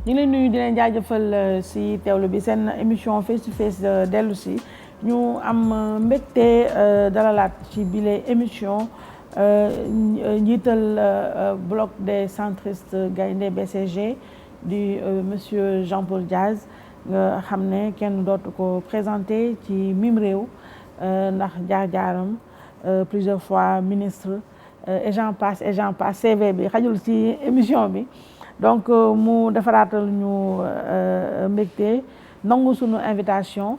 ñu ngi leen nuyu di leen jaajëfal si teewlu bi seen émission face to face dellu si ñu am mbégte dalalaat ci bile émission njiital bloc des centristes Gaïndé BCG du monsieur Jean-Paul Diaz nga xam ne kenn dootu ko présenté ci mim réew ndax jaar-jaaram plusieurs fois ministre et j'en passe CV bi xajul ci émission bi donc mu defaraatal ñu mbégte nangu sunu invitation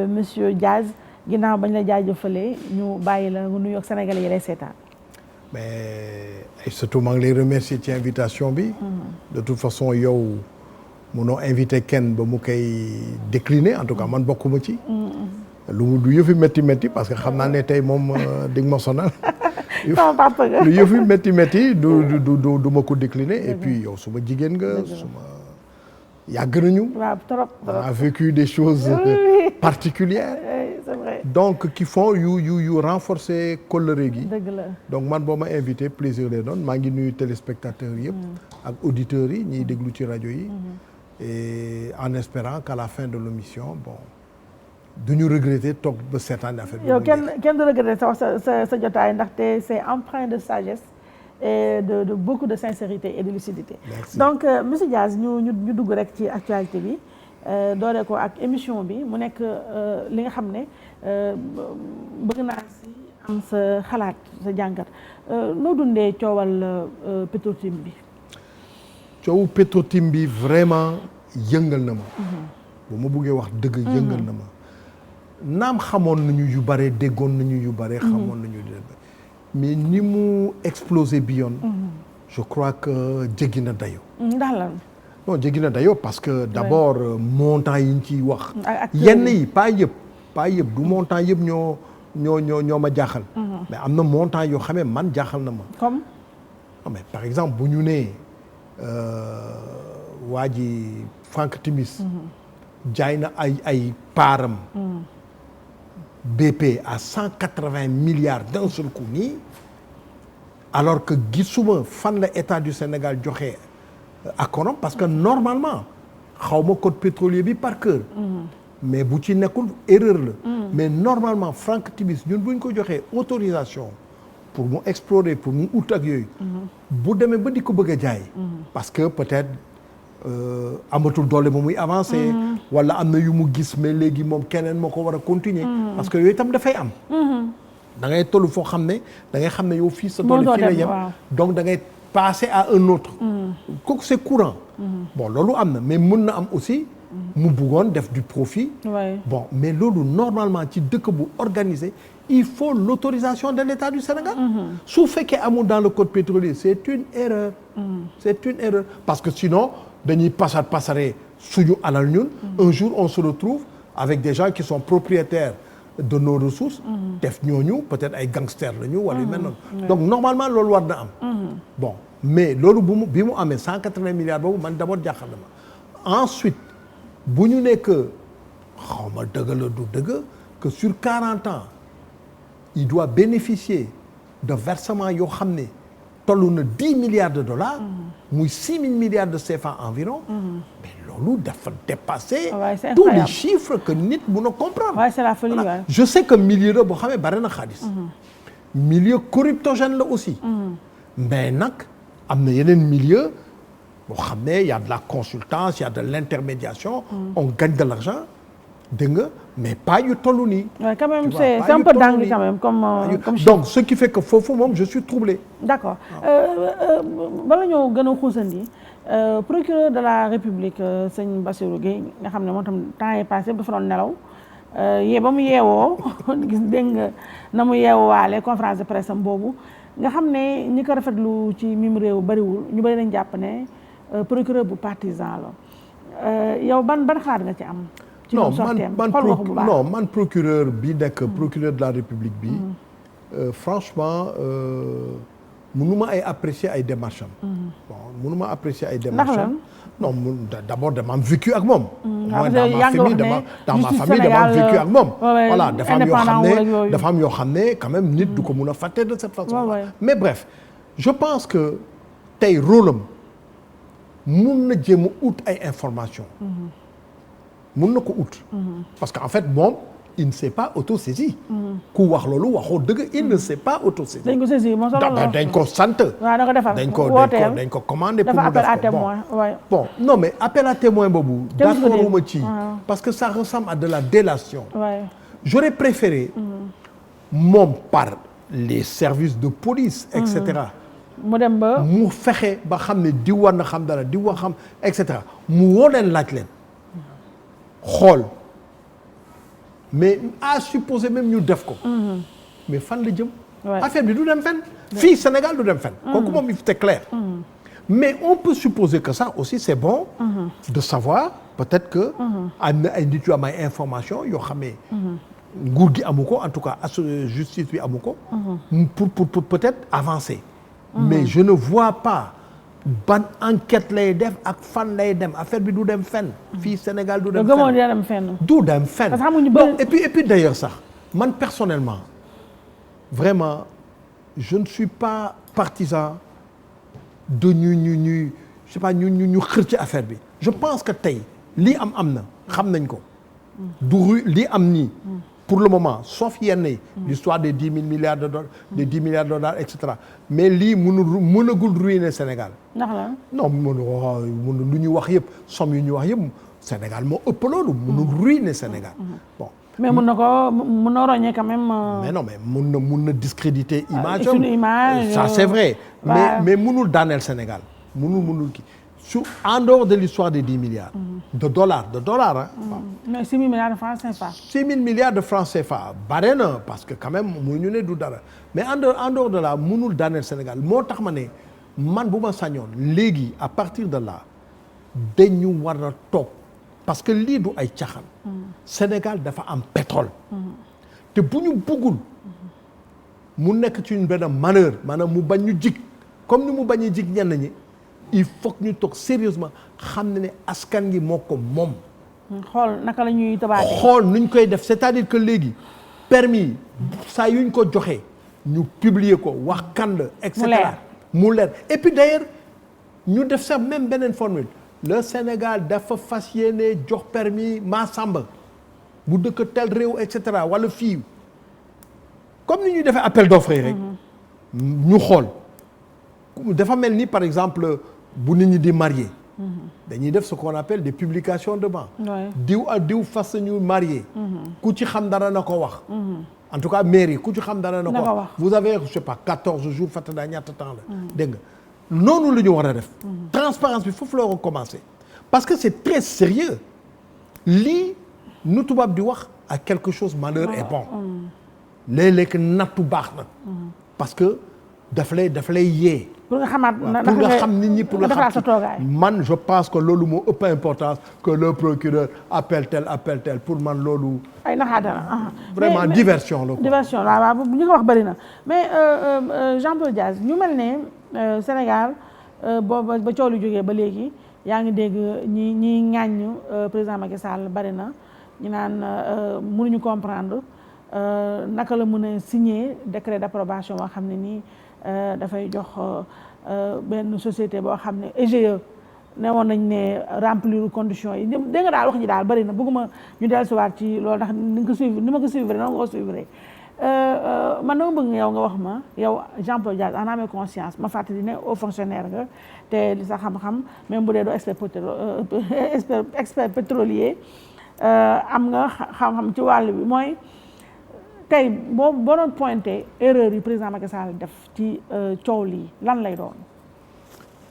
monsieur Diaz ginnaaw bañ la jaajëfalee ñu bàyyi la nga nuyu ak Sénégalais yi lay seetaan. mais surtout maa ngi lay remercier ci invitation bi. de toute façon yow munoo invité kenn ba mu koy décliner en tout cas man bokkuma ci. lu du yëfi métti parce que xam naa ne tey moom dig ma sonal. lu yëfi métti du ma ko décliner et puis yow suma jigéen nga suma yàgg nañu. waaw trop. on a vécu des choses particulières. c'est vrai. donc qui font yu renforcer kóllëre gi. dëgg la donc man boo ma invité plaisir lay doon maa ngi nuyu téléspectateurs yëpp. ak auditeurs yi ñiy déglu ci rajo yi. et en espérant qu'à la fin de l'émission bon. du ñu regretter toog ba seetaan affaire bi. yow kenn du regretter sa jotaay ndaxte c'est empreint de sagesse et de beaucoup de sincérité et de lucidité. Merci. Donc monsieur Diaz ñu dugg rek ci actualité bi dooree ko ak émission bi mu nekk li nga xam ne bëgg naa si am sa xalaat sa jàngat noo dundee coowal Petro-Tim bi. coowu Petro-Tim bi vraiment yëngal na ma. bu ma buggee wax dëgg yëngal na ma. naam xamoon nañu yu bare déggoon nañu yu bare xamoon nañu mais ni mu explosé bi yoon je crois que jéggi na dayo ndax lan non jéggi na dayo parce que d'abord montant yi ñu ciy wax yenn yi pas yëpp du montant yëpp ñoo ma jaaxal mais am na montant yoo xamee man jaaxal na ma comme mais par exemple bu ñu nee waa ji Franck Timis jaay na ay paaram BP à 180 milliards d'un seul coup nii alors que gisuma fan la état du Sénégal joxe accord parce que normalement xawma code pétrolier bi par cœur mais bu ci nekkul erreur la mais normalement Franck Timis ñun bu ñu ko joxee autorisation pour mu explorer pour mu ut ak yooyu bu demee ba di ko bëgg a jaay parce que peut-être amatul doole ba muy avancé wala am na yu mu gis mais léegi moom keneen moo ko war a continuer parce que yooyu tam dafay am da ngay toll foo xam ne da ngay xam ne yow fii sa doole fii la yem donc da ngay passer à un autre kooku c'est courant bon loolu am na mais mën na am aussi mu bëggoon def du profit bon mais loolu normalement ci dëkk bu organisé il faut l'autorisation de l'État du Sénégal su fekkee amul dans le code pétrolier c'est une erreur parce que sinon dañuy pasare suñu alal ñun un jour on se retrouve avec des gens qui sont propriétaires de nos ressources def ñooñu peut-être ay gangsters lañu wala yu mel noonu donc normalement loolu war na am bon mais loolu bi mu amee 180 milliards boobu man d'abord jaaxal na ma ensuite bu ñu nekk xawma dëgg la du dëgg que sur 40 ans il doit bénéficier de versements yoo xam ne toll na 10 milliards de dollars muy 6 000 milliards de CFA environ mais loolu dafa dépasser tous les chiffres que nit mun a comprendre c'est la folie voilà. Je sais que milieu la boo xamee bari na xaalis milieu corruptogène la aussi mais nag am na yeneen milieu boo xam ne y a de la consultance y a de l'intermédiation on gagne de l'argent dégg nga mais pas yu tollu nii. quand même c'est un peu dingue quand même comme donc ce qui fait que foofu moom je suis troublé. d'accord bala ñoo gën a xuusandi procureur de la République sëñ Bassirou Guèye nga xam ne moom tam temps yi passé dafa doon nelaw ba mu yeewoo gis dégg nga na mu yeewaale conférence de presse am boobu nga xam ne ñi ko rafetlu ci mim réew bariwul ñu bari nañ jàpp ne procureur bu partisan la yow ban xalaat nga ci am. man procureur bi nekk procureur de la République bi franchement mënuma ay apprécier ay démarches am bon mënuma apprécier ay démarches am non d'abord dama am vécu ak moom moi dans ma famille dama am vécu ak moom voilà dafa am yoo xam ne quand même nit du ko mun a fàtte de cette façon mais bref je pense que tey rôle am mun na jéem a ut ay information mun na ko ut parce que en fait moom il ne s'est pas autosaisi ku wax loolu waxoo dëgg il ne s'est pas autosaisi dañ ko saisi moom dañ ko sant waaw da ko defal dañ ko commandé pour mu appel à def ko témoin bon non mais appel à témoin boobu d'accord uma ci parce que ça ressemble à de la délation j'aurais préféré moom par les services de police et cetera mu dem ba mu fexe ba xam ne di war na xam dara di war xam et cetera mu woo leen laaj leen xool mais à supposer même ñu def ko mais fan la jëm affaire bi du dem fenn fii Sénégal du dem fenn kooku moom il faut clair mais on peut supposer que ça aussi c'est bon de savoir peut-être que am na ay nit yu am ay information yoo xam ne nguur gi amu ko en tout cas justice bi amu ko pour peut-être avancer mais je ne vois pas ban enquête lay def ak fan lay dem affaire bi du dem fenn fii Sénégal du dem fenn du dem fenn bon et puis d'ailleurs sax man personnellement vraiment je ne suis pas partisan de ñuy je sais pas ñu xër ci affaire bi je pense que tey lii am na xam nañ ko du lii am nii pour le moment sauf yenn yi l'histoire des 10 000 milliards de dollars des 10 milliards de dollars et cetera mais lii mënagul ruiner Sénégal ndax la non mënu lu ñu wax yëpp somme yu ñu wax yëpp Sénégal moo ëpp loolu mënul ruiner Sénégal bon mais mën na roñee quand même mais non mais mun na discréditer image ça c'est vrai mais mënul daaneel Sénégal mënul kii en dehors de l'histoire des 10 milliards de dollars mais 6 000 milliards de francs CFA 6 000 milliards de francs CFA bare na parce que quand même mu ñu ne du dara mais en dehors de là mënul daaneel Sénégal moo tax ma ne man bu ma sañoon léegi à partir de là dañu war a toog parce que lii du ay caxaan Sénégal dafa am pétrole te bu ñu bëggul mu nekk ci une benn malheur maanaam mu bañ ñu jig comme ni mu bañee jig ñenn ñi il faut que ñu toog sérieusement xam ne askan gi moo ko moom xool naka la ñuy tabaatee xool nuñ koy def c'est-à-dire que léegi permis saa yuñ ko joxee ñu publier ko wax kan la et cetera mu leer et puis d'ailleurs ñu def sax même beneen formule le Sénégal dafa fas yéene jox permis Massamba bu dëkk tel réew et cetera wala fii comme ni ñuy defee appel d'offres rek ñu xool dafa mel ni par exemple bu nit ñi di marié dañuy def ce qu'on appelle des publications de ban diw ak diw fas ñu marié ku ci xam dara na ko wax en tout cas mairie ku ci xam dara na ko wax vous avez je sais pas 14 jours fàtte naa ñaata temps la dégg nga noonu la ñu war a def transparence bi foofu la war a commencer parce que c'est très sérieux lii nu tubaab di wax à quelque chose malheur est bon léeg-léeg nattu baax na parce que daf lay yee pour nga xamaat pour nga xam nit ñi pour nga defaraat xam sa toogaay man je pense que loolu moo ëpp importance que le procureur appelle tel pour man loolu ay naxaate la vraiment diversion la diversion la waaw bu ñu ko wax bëri na mais Jean-Paul Diaz ñu mel ne Sénégal booba ba coow lu jógee ba léegi yaa ngi dégg ñi ŋàññ président Macky Sall bëri na ñu naan mënuñu comprendre naka la mën a signer décret d'approbation boo xam ne nii dafay jox benn société boo xam ne EGE ne woon nañ ne remplir conditions yi dégg nga daal wax ji daal bëri na bëgguma ñu dellusiwaat ci loolu ndax ni ma ko suivre noonu nga ko suivre man dama bëgg yow nga wax ma yow Jean-Paul Diaz en âme et conscience ma fàttali ne haut fonctionnaire nga te li sa xam-xam même bu dee doo expert pétrolier am nga xam-xam ci wàll bi mooy tey boo doon pointé erreur yi président Macky Sall def ci coow lii lan lay doon.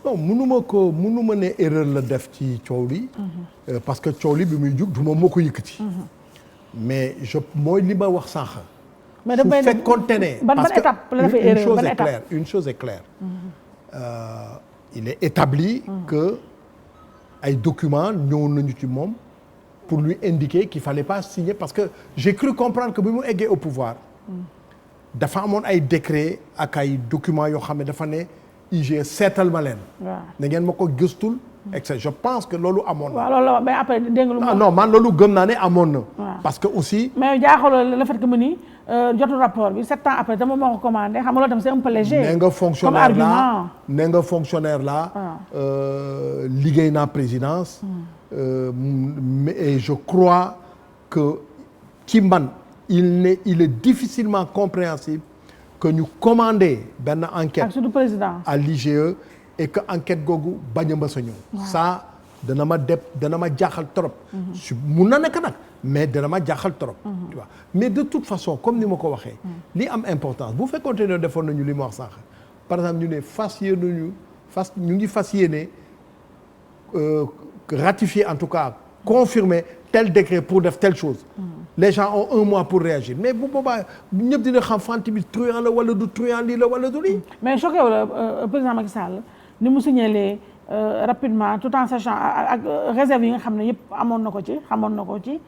non mënuma ne erreur la def ci coow lii. parce que coow li bi muy jug du moom moo ko yëkkati. mais mooy li ma wax sànq. mais su fekkoonte ne ban étape la defee erreur ban étape une chose est claire. il est établi que ay documents ñëw nañu ci moom. pour lui indiquer qu'il fallait pas signer parce que j'ai cru comprendre que bi mu eggee au pouvoir dafa amoon ay décret ak ay documents yoo xam ne dafa ne IG seetal ma leen na ngeen ma ko gëstul etc. Je pense que loolu amoon na. waaw loolu mais après dégg nga lu ma. non man loolu gëm naa ne amoon na. parce que aussi. mais jaaxaloo le fait que mu ni jotu rapport bi 7 ans après dama moo ko commandé xam nga loolu tam c'est un peu léger. nee nga fonctionnaire là nee nga fonctionnaire là. liggéey naa présidence. et je crois que ci man il est difficilement compréhensible que ñu commandé benn enquête. ak surtout président à l'IGE et que enquête googu bañ a mës a ñëw. ça dana ma jaaxal trop. mun na nekk nag mais dana ma jaaxal trop. tu vois mais de toute façon comme ni ma ko waxee. li am importance bu fekkoon ne defoon nañu li ma wax sànq par exemple ñu ne ñu ngi fas yéene ratifier en tout cas confirmer tel décret pour def telle chose. les gens ont 1 mois pour réagir mais bu boobaa ñëpp dina xam fan bi truand la wala du truand lii la wala du lii. mais choqué wala président Macky Sall ni mu signalé rapidement tout en sachant ak réserve yi nga xam ne yëpp xamoon na ko ci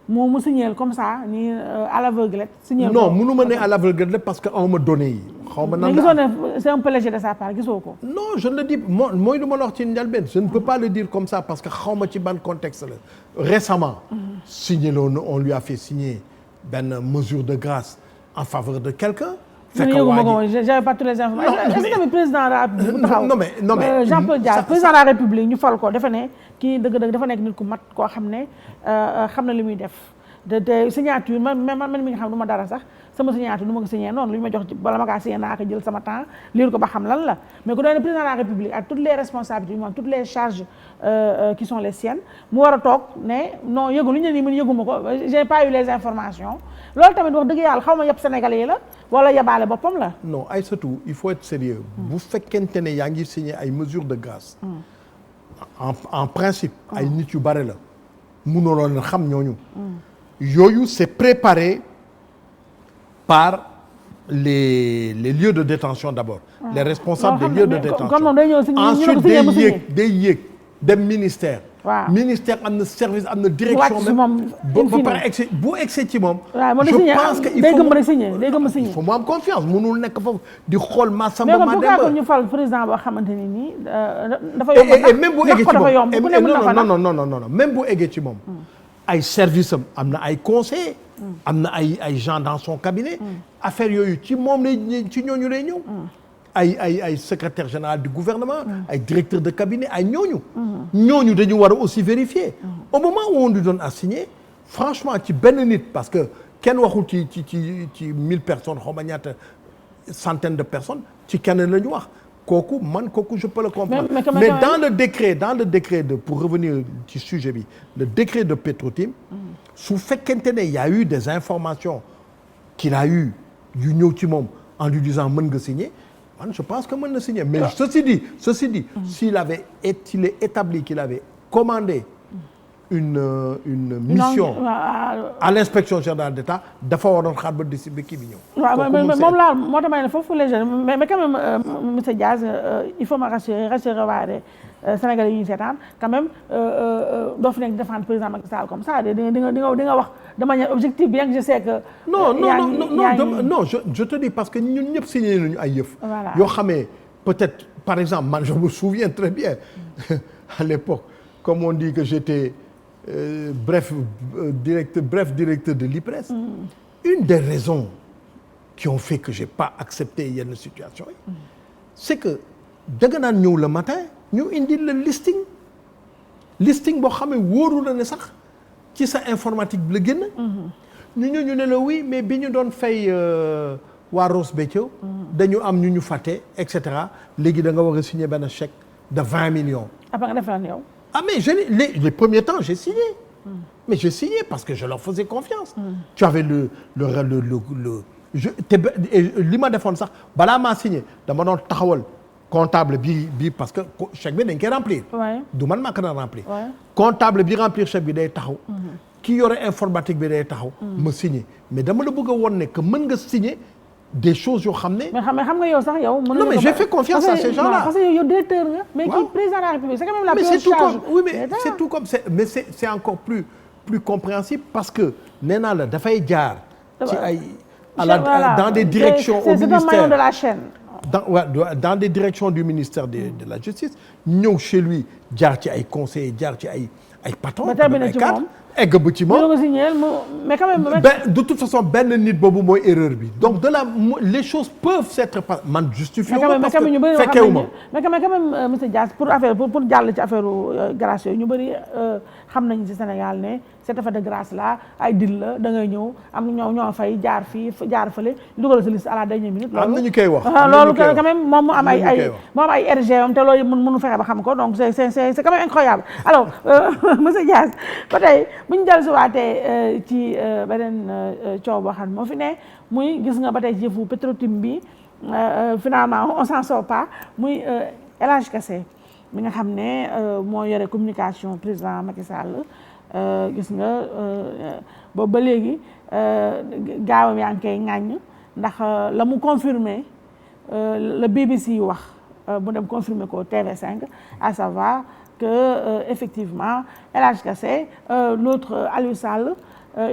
mu signalé comme ça ni à l'aveuglette. signalé non mënu ma ne à l'aveuglette parce que on ma donné yi. xaw ma nan mais gisoo ne c'est un peu léger de sa part gisoo ko. non je ne le dis mooy lu ma la wax ci njëlbeen je ne peux pas le dire comme ça parce que xaw ma ci ban contexte la. récemment. signé on lui a fait signer benn mesure de grâce en faveur de quelqu'un. fekk waa ji j'avais pas toutes les informations. est-ce que tamit président de la République bu taxaw. non mais Jean-Paul Dias président de la République ñu fal ko dafa ne kii dëgg-dëgg dafa nekk nit ku mat koo xam ne xam na li muy def te signature man mi nga xam ne du ma dara sax sama signature du ma ko signé noonu lu ñu ma jox ci bala ma kaa signé naa ko jël sama temps lire ko ba xam lan la mais ku doon ne président de la République ak toutes les responsabilités moom toutes les charges qui sont les siennes mu war a toog ne non yëgu lu ñu ne nii man yëguma ko j'ai pas eu les informations loolu tamit wax dëgg yàlla xaw ma yëpp sénégalais yi la wala yabaale boppam la. non ay surtout il faut être sérieux bu fekkente ne yaa ngi signé ay mesures de grâce. en principe. ay nit yu bare la. mënuloo leen xam ñooñu. yooyu c'est préparé par les lieux de détention d'abord. les responsables des lieux de détention. ensuite day yéeg dem ministère. ministère am na service am na direction même ba pare egsi bu egsi ci moom. je pense que il faut mu am confiance mënul nekk foofu di xool Massamba Mademba. mais pourquoi ñu fal président boo xamante ne nii dafa yomb et même bu eggee ci moom non même bu eggee ci moom. ay service am na ay conseillers. am na ay gens dans son cabinet. affaire yooyu ci moom lay ci ñooñu lay ñëw. ay secrétaire général du gouvernement. ay directeur de cabinet ay ñooñu dañu war a aussi vérifier. au moment où on lui donne à signer franchement ci benn nit parce que kenn waxul ci 1000 personnes xaw ma ñaata centaines de personnes ci kenn la ñu wax. kooku je peux le comprendre mais dans le décret de pour revenir ci sujet bi le décret de Petro-Tim su fekkente ne y a eu des informations qu'il a eu yu ñëw ci moom en lui disant mën nga signer man je pense que mën na signer mais ceci dit s'il est établi qu'il avait commandé une mission à l'inspection générale d'État dafa waroon xaar ba disi ba kii bi ñëw. waaw moom laa moo tax ma ne foofu léger mais quand même monsieur Diaz il faut ma rassurer waare Sénégalais yi ñu seetaan quand même doo fi nekk défendre président Macky Sall comme ça di nga wax de manière objective bien que je sais que. non je te dis parce que ñun ñëpp signé nañu ay yëf. yoo xamee peut-être par exemple man je me souviens très bien à l'époque comme on dit que j'étais bref directeur de l'IPRES. Une des raisons qui ont fait que j'ai pas accepté yenn situation yi c'est que danga naan ñëw le matin ñu indi le listing boo xam ne wóoru la ne sax ci sa informatique bi la génn. ñu ne la oui mais bi ñu doon fay waa Ross Béthio dañu am ñu fàtte et cetera léegi da nga war a signer benn chèque de 20 millions. après nga def lan yow. Ah mais les premiers temps j'ai signé. Mais j'ai signé parce que je leur faisais confiance. Tu avais li ma defoon sax balaa maa signé dama doon taxawal comptable bi parce que chèque bi dañ koy remplir. du man maa ko doon remplir. comptable bi remplir chèque bi day taxaw. ki yore informatique bi day taxaw. ma signé mais dama la bëgg a won ne que mën nga signer des choses yoo xam ne. mais xam nga yow sax yow. non mais j'ai fait confiance à ces gens-là. parce que yow directeur nga. mais kii président de la République c'est quand même la plus charge. c'est tout comme mais c'est encore plus compréhensible parce que nee naa la dafay jaar. ci ay dans des directions au ministère c'est un maillon de la chaîne. dans des directions du ministère de la justice ñëw chez lui jaar ci ay conseillers jaar ci ay patrons. ba terminé ci moom egg bu ci moom mais quand même. de toute façon benn nit boobu mooy erreur bi donc les choses peuvent s'être pas man justifié parce que fekkewu ma mais quand même monsieur Dias pour jàll ci affaire grâce yooyu ñu bëri xam nañu ci Sénégal ne cette affaire de grâce là ay dil la da ngay ñëw am ñoo fay jaar fii jaar fële dugal sa liste à la dernière minute. am na ñu koy wax loolu quand même moom mu am ay RG am te loolu mënu fexe ba xam ko donc c'est quand même incroyable alors monsieur Dias ba tey bu ñu dellu si waatee ci beneen coow boo xam ne moo fi ne muy gis nga ba tey jëfu Petro-Tim bi finalement on s'en sort pas muy El Hadj Kassé mi nga xam ne moo yore communication président Macky Sall gis nga boobu ba léegi gaawam yaa ngi koy ŋàññ ndax la mu confirmé la BBC wax mu dem confirmer ko TV5 à savoir que effectivement El Hadj Kassé l'autre Aliou Sall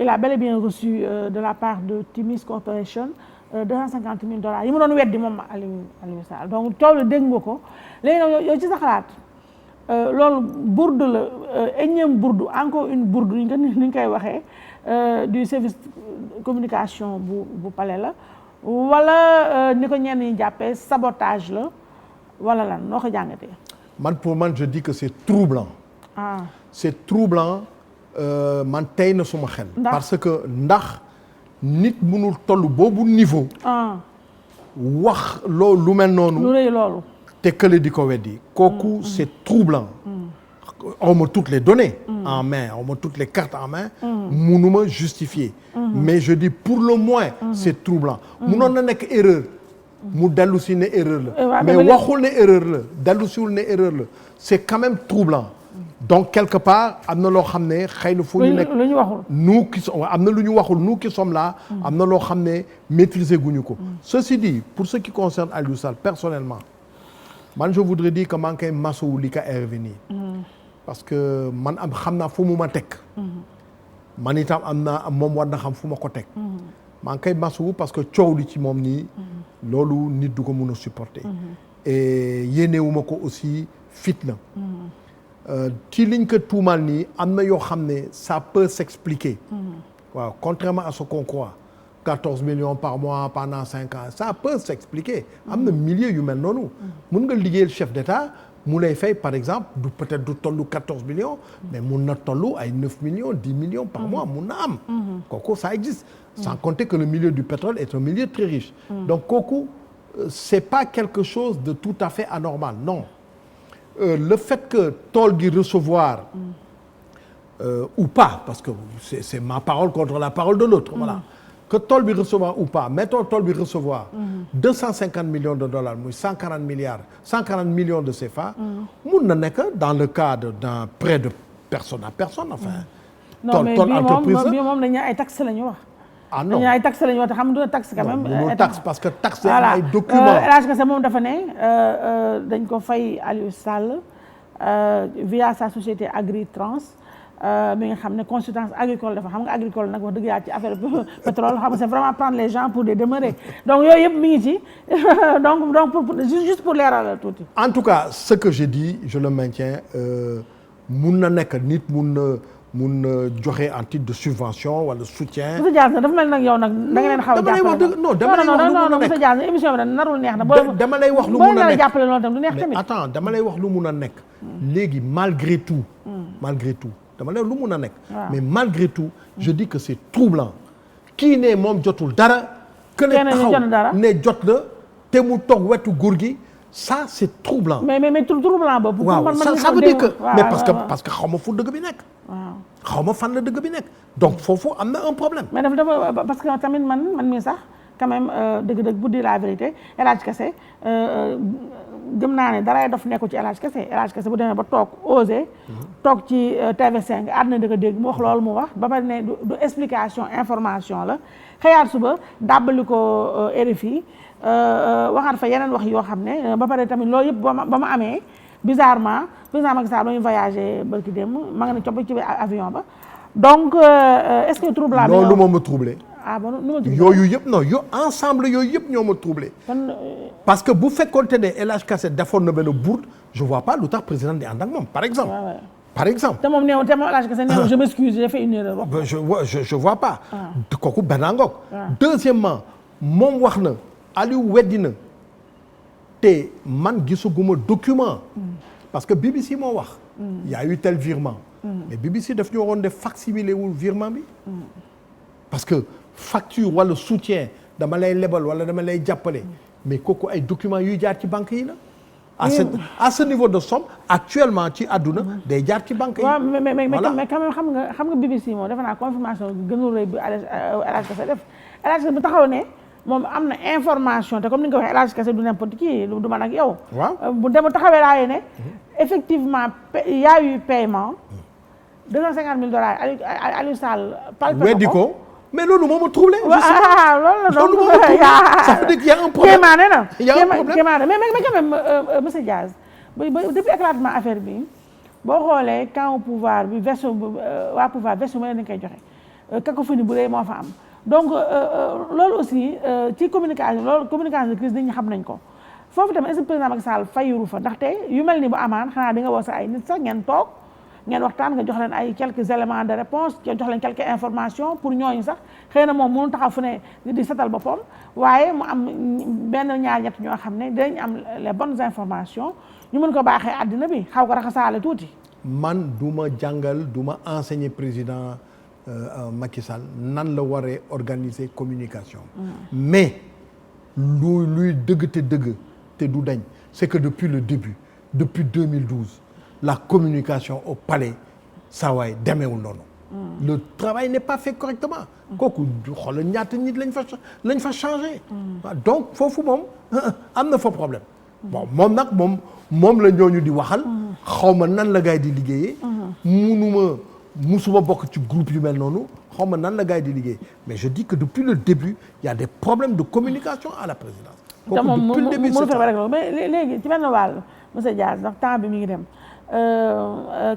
il a bel et bien reçu de la part de Timis Corporation $250 000 yi mu doon weddi moom Aliou Sall donc coow la dégg nga ko léegi nag yow ci sa xalaat loolu bourde la énième bourde encore une bourde ni ñu koy waxee du service communication bu palais la wala ni ko ñenn ñi jàppee sabotage la wala lan noo ko jàngatee. Pour man je dis que c'est troublant. C'est troublant man tey na suma xel. parce que ndax nit mënul toll boobu niveau. wax lu mel noonu. lu rëy loolu. te kële di ko weddi. kooku c'est troublant. on me toutes les données en main, on me toutes les cartes en main. mënuma justifier. mais je dis pour le moins. c'est troublant. mënoon na nekk erreur. mu dellu si ne erreur la. mais waxul ne erreur la dellu siwul ne erreur la c'est quand même troublant. donc quelque part am na loo xam ne xëy na fu ñu nekk lu ñu waxul nous qui sommes am na lu ñu waxul nous qui sommes là. am na loo xam ne maîtriser guñu ko. ceci dit pour ce qui concerne Aliou Sall personnellement man je voudrais dire que maa ngi koy masawu li ka arrivé nii. parce que man xam naa fu mu ma teg. man itam moom war na xam fu ma ko teg. maa ngi koy masawu parce que coow li ci moom nii. loolu nit du ko mun a supporter. et yéenewuma ko aussi fitna. ci liñ ko tuumaal nii am na yoo xam ne ça peut s'expliquer. waaw contrairement à ce qu'on croit 14 millions par mois pendant 5 ans ça peut s'expliquer. am na milieu yu mel noonu. mun nga liggéeyal chef d'État mu lay fay par exemple peut-être du tollu 14 millions. mais mun na tollu ay 9 millions 10 millions par mois mun na am. kooku ça existe. sans compter que le milieu du pétrole est un milieu très riche. donc kooku c'est pas quelque chose de tout à fait anormal non. Le fait que tool gi recevoir ou pas parce que c'est ma parole contre la parole de l'autre voilà que tool bi recevoir ou pas mettons tool bi recevoir 250 millions de dollars muy 140 millions de CFA mun na nekk dans le cadre d'un prêt de personne à personne enfin tool entreprise bi moom dañu ay taxes la ñu wax non dañu ay taxes la ñu wax te xam nga taxe quand même taxe parce que taxe ay documents El Hadj Kassé moom dafa ne dañ ko fay Aliou Sall via sa société Agritrans mi nga xam ne consultance agricole dafa xam nga agricole nag wax dëgg yàlla ci affaire pétrole xam nga c'est vraiment prendre les gens pour des demeurés donc yooyu yëpp mi ngi ci donc juste pour leeral tuuti. en tout cas ce que j'ai dit je le maintiens mun na nekk nit mun na joxe en titre de subvention wala soutien. monsieur Dias dafa mel nag yow nag da nga leen xaw a jàppale. dama lay wax lu mun a nekk monsieur Dias émission bi nag narul neex na. dama lay wax lu mun a nekk jàppale loolu tam du neex tamit. mais attends dama lay wax lu mun a nekk. léegi malgré tout dama lay wax lu mun a nekk. mais malgré tout je dis que c'est troublant. kii ne moom jotul dara. que ne taxaw ne jot na te mu toog wetu góor gi. ça c'est troublant. mais troublant boobu. waaw ça veut dire que mais parce que xaw ma fu dëgg bi nekk. xaw ma fan la dëgg bi nekk. donc foofu am na un problème. mais dafa parce que tamit man mii sax quand même dëgg-dëgg bu dire la vérité El Hadj Kassé gëm naa ne daray dof nekku ci El Hadj Kassé bu demee ba toog osé. toog ci TV5 àdduna di ko dégg mu wax loolu mu wax ba pare ne du explication information la xëyaat suba dàbbali ko RFI. waxaat fa yeneen wax yoo xam ne ba pare tamit loolu yëpp ba ma amee bizarrement président Macky Sall dañuy voyagé barki démb ma nga ne copp ci avion ba donc est-ce que troublant loolu moom ma troublé ah bon nu ma troublé yooyu yëpp non ensemble yooyu yëpp ñoo ma troublé. parce que bu fekkoonte ne El Hadj Kassé defoon na benn bourde je vois pas lu tax président di ànd ak moom par exemple. par exemple. te moom néew te moom El Hadj Kassé néew je m'excuse j'ai fait une erreur. je vois pas. kooku benn ngoog. deuxièmement moom wax na Aliou weddi na te man gisuguma document. parce que BBC moo wax. y a eu tel virement. mais BBC daf ñu waroon def facsimilé wul virement bi. parce que facture wala soutien dama lay lebal wala dama lay jàppale. mais kooku ay documents yuy jaar ci banque yi la. à ce niveau de somme actuellement ci àdduna day jaar ci banque yi. waaw mais quand même xam nga BBC moom defe naa confirmation gënul rëy bi El Hadj Kassé def El Hadj Kassé bu taxaw ne moom am na information te comme ni nga ko waxee El Hadj Kassé du n'importe qui du man ak yow. waaw bu dem taxawee laa ne effectivement y a eu paiement $250 000 Aliou Sall palpé weddi ko mais loolu moo ma troublé. loolu la donc ça veut dire qu'il y a un problème. kéemaane na il y a un problème kéemaane mais quand même monsieur Diaz depuis éclatement affaire bi boo xoolee camp pouvoir bi version waa pouvoir version ma leen koy joxe cacophonie bu rëy moo fa am donc loolu aussi ci communication de crise nit ñi xam nañ ko foofu tamit est-ce que président Macky Sall fayuru fa ndaxte yu mel ni bu amaan xanaa di nga woo sa ay nit sax ngeen toog ngeen waxtaan nga jox leen ay quelques éléments de réponse nga jox leen quelques informations pour ñooñu sax xëy na moom mënu taxaw fu ne di setal boppam waaye mu am benn ñaar ñett ñoo xam ne dinañ am les bonnes informations ñu mën ko baaxee àddina bi xaw ko raxasaale tuuti. man du ma jàngal du ma enseigner président Macky Sall nan la waree organiser communication. mais luy dëgg te du dañ c'est que depuis le début depuis 2012. la communication au palais saa waay demeewul noonu. le travail n'est pas fait correctement. kooku xoolal ñaata nit lañ fa changé. donc foofu moom am na fa problème. bon moom nag moom la ñooñu di waxal. xaw ma nan la gars yi di liggéeyee. musuma bokk ci groupe yu mel noonu xaw ma nan la gars yi di liggéey mais je dis que depuis le début il y a des problèmes de communication à la présidence. kooku depuis le début c'est ça mais léegi ci benn wàll monsieur Diaz ndax temps bi mi ngi dem.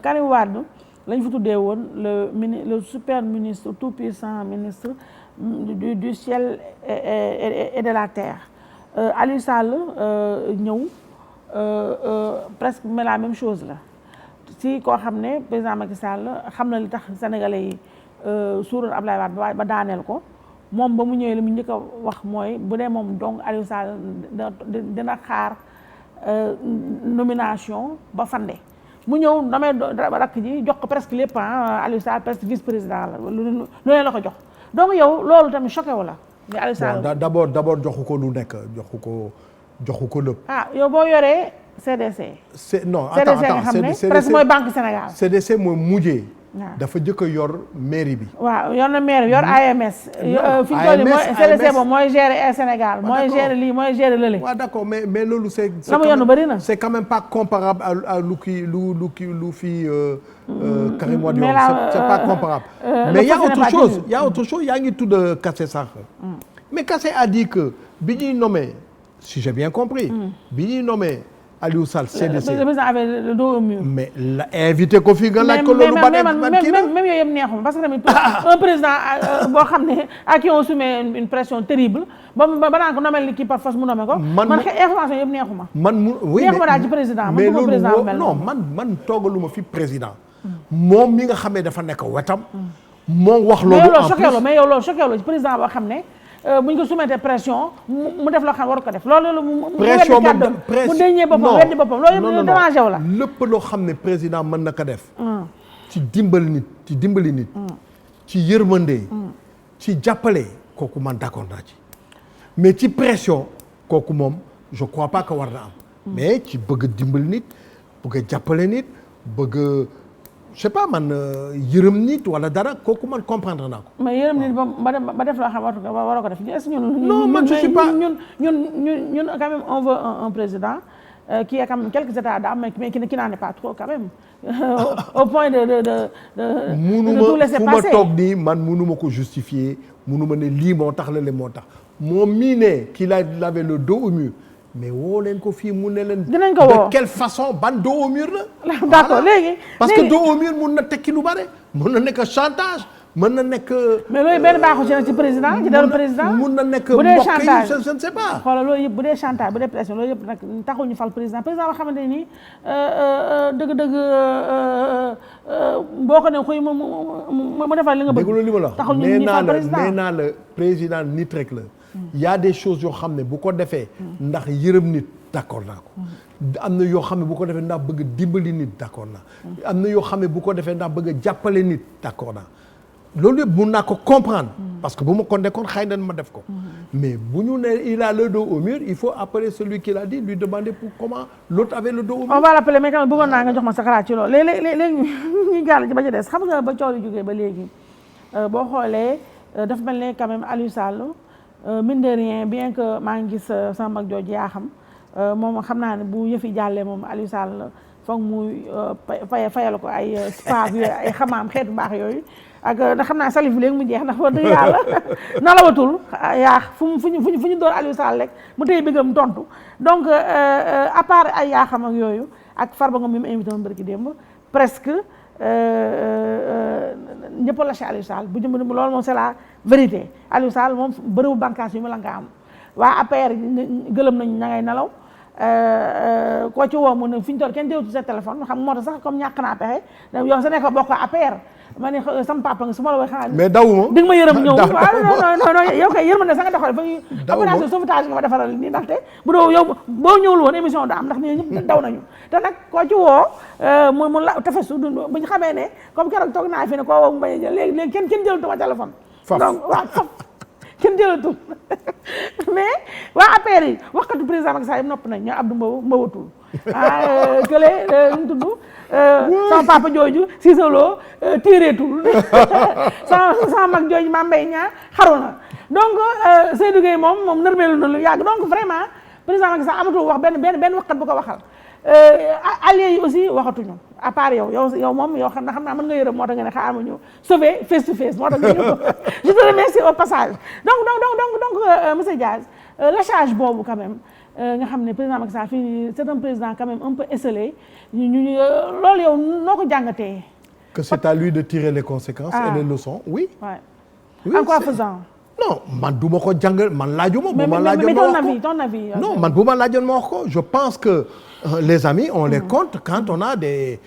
Karim Wade lañ fa tuddee woon le super ministre tout puissant ministre du ciel et de la terre Aliou Sall ñëw presque mais la même chose la si koo xam ne président Macky Sall xam na li tax sénégalais yi suuroon Ablaye Wade ba daaneel ko moom ba mu ñëwee li mu njëkk a wax mooy bu dee moom donc Aliou Sall dina xaar nomination ba fande mu ñëw damay rakk ji jox ko presque lépp Aliou Sall presque vice-président la lu leen la ko jox donc yow loolu tamit choqué wu la. mais Aliou Sall d'abord joxu ko lu nekk joxu ko lépp. yow boo yoree CDC. non attends CDC presque mooy Banque Sénégal. CDC mooy mujjee. dafa jëkk a yor mairie bi. waaw yor na mairie yor AMS. fi ñu toll nii CDC boobu mooy gérer Air Sénégal. mooy gérer lii mooy gérer lële. waaw d'accord mais loolu c'est. la mu yanu bëri na. c'est quand même pas comparable à lu fi Karim Wade yor c'est pas comparable. mais y a autre chose yaa ngi tudd Kassé sax. mais Kassé a dit que bi ñuy nommé si j'ai bien compris. bi ñuy nommé Aliou Sall CDC. le président avait le dos au mur. mais la invité ko fii nga laaj ko loolu. même yooyu yëpp neexuma parce que tamit un président boo xam ne à qui on soumet une pression terrible ba naan ko nomel li kii par force mu nommé ko. man information yëpp neexuma. neexuma daal ci président. mais loolu non man toogaluma fi président. moom mi nga xamee dafa nekk wetam. moo wax loolu en plus mais yow loolu choqué la ci président boo xam ne. bu ñu ko soumettre pression mu def loo xam war ko def loolu pression mu deñee boppam weddi boppam loolu yëpp dérangé wu la lépp loo xam ne président mën na ko def ci dimbali nit ci yërmande ci jàppale kooku man d'accord naa ci mais ci pression kooku moom je crois pas que war na am mais ci bëgg dimbali nit bëgg jàppale nit bëgg je sais pas man yërëm nit wala dara kooku man comprendre naa ko. mais yërëm nit ba def loo xam waroo ko def est-ce que ñun. non man je suis pas ñun quand même on veut un président qui a quand même quelques états d'âme mais qui n'en est pas trop quand même au point de tout laisser passer. fu ma toog nii man munuma ko justifier munuma ne lii moo tax la moo tax moom mii ne qu'il avait le dos au mur. mais woo leen ko fii mu ne leen. dinañ ko woo de quelle façon ban dos au mur la. d'accord léegi parce que dos au mur mun na tekki lu bare mun na nekk chantage mën na nekk. mais loolu benn baaxu ci nag ci président ci deru président. mun na nekk bu dee mbokk chantage yi je ne sais pas. xoolal loolu yëpp bu dee chantage bu dee pression loolu yëpp nag taxul ñu fal président boo xamante ni dëgg-dëgg boo ko ne xuy mu defal li nga bëgg. dégg li ma la taxul ñu fal président nee naa la président nit rek la. y a des choses yoo xam ne bu ko defee. ndax yërëm nit d'accord naa ko. am na yoo xam ne bu ko defee ndax bëgg dimbali nit d'accord naa. am na yoo xam ne bu ko defee ndax bëgg jàppale nit d'accord naa. loolu yëpp mun naa ko comprendre. parce que bu ma ko nekkoon xëy na ma def ko. mais bu ñu ne il a le dos au mur il faut appeler celui qui l'a dit lui demander pour comment l'autre avait le dos au mur. on va l'appeler mais quand même bëggoon naa nga jox ma sa xalaat ci loolu léegi ñu gàll ci ba ci des xam nga ba coow li jógee ba léegi boo xoolee dafa mel ne quand même Aliou Sall mine de rien bien que maa ngi gis sama mag jooju yaa xam moom xam naa ne bu yëfi jàllee moom Aliou Sall foog muy fayal ko ay spa ay xamaam xeetu baax yooyu. ak ndax xam naa salif bi léegi mu jeex ndax wax dëgg yàlla nalawatul yaa fu ñu door Aliou Sall rek mu tey bëggam tontu donc à part ay yaa xam ak yooyu ak Farba Ngom mi mu invité woon barki démb presque ñëpp a lâché Aliou Sall bu jëm loolu moom c'est la vérité Aliou Sall moom bërëbu bànqaas yu mu la nga am waa APR gëlëm nañu ña ngay nelaw koo ci woo mu ne fi ñu toll kenn déwtu sa téléphone xam moo tax sax comme ñàkk naa pexe yow sa nekk bokk APR ma ne sama papa nga su ma la waxee xanaa. mais dawuma di nga ma yërëm ñëw waaw non yow kay yërmande sa nga doxale fa ñuy opération sauvetage nga ma defaral nii ndaxte bu doo yow boo ñëwul woon émission du am ndax ñun ñëpp daw nañu te nag koo ci woo mu la tefesu bu ñu xamee ne comme keroog toog naa fi ne koo woo mu bañ a jël léegi kenn jëlatu ma téléphone donc waaw faf kenn jëlatul mais waa APR yi waxkatu président Macky Sall yëpp nopp nañ ñoo Abdou Mbow mbawatul kële ñu tudd sama papa jooju Cissé Lo tiireetul sama mag jooju Mame Mbaye Niang xaru na donc Seydou Gueye moom nërmeelu na lu yàgg donc vraiment président Macky Sall amatul wax benn waxkat bu ko waxal alliés yi aussi waxatuñu à part yow moom yow xam naa mën nga yërëm moo tax nga ne xaaral ma ñëw sauver face to face moo tax nga ñëw je te remercie au passage donc monsieur Diaz lâchage boobu quand même nga xam ne président Macky Sall fii c'est un président quand même un peu esselé loolu yow noo ko jàngatee. que c'est à lui de tirer les conséquences et les leçons oui. oui en quoi faisant. non man du ma ko jàngal man laajuma. bu ma laajoon ma wax ko ton avis. non man bu ma laajoon ma wax ko je pense que les amis on les compte quand on a des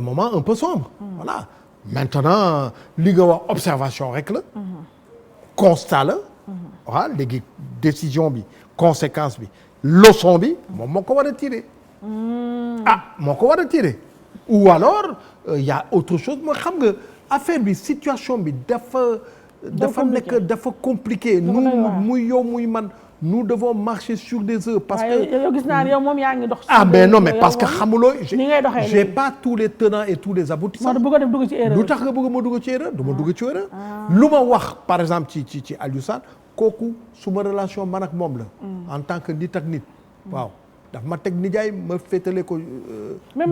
moments un peu sombres. voilà maintenant li nga wax observation rek la. constat la. waaw léegi décision bi conséquence bi leçon bi moom moo ko war a tirer. moo ko war a tirer. ou alors y a autre chose mooy xam nga affaire bi situation bi dafa nekk dafa compliqué. muy yow muy man nous devons marcher sur des œufs. parce que yow gis naa ne yow moom yaa ngi dox. mais non mais parce que xamuloo. ni ngay doxee j'ai pas tous les tenants et tous les aboutissants. moo tax bëgg a dugg ci erreur. lu tax nga bëgg ma dugg ci erreur du ma dugg ci erreur. lu ma wax par exemple ci Aliou Sall kooku suma relation man ak moom la. en tant que nit ak nit. waaw daf ma teg nijaay ma féetale ko.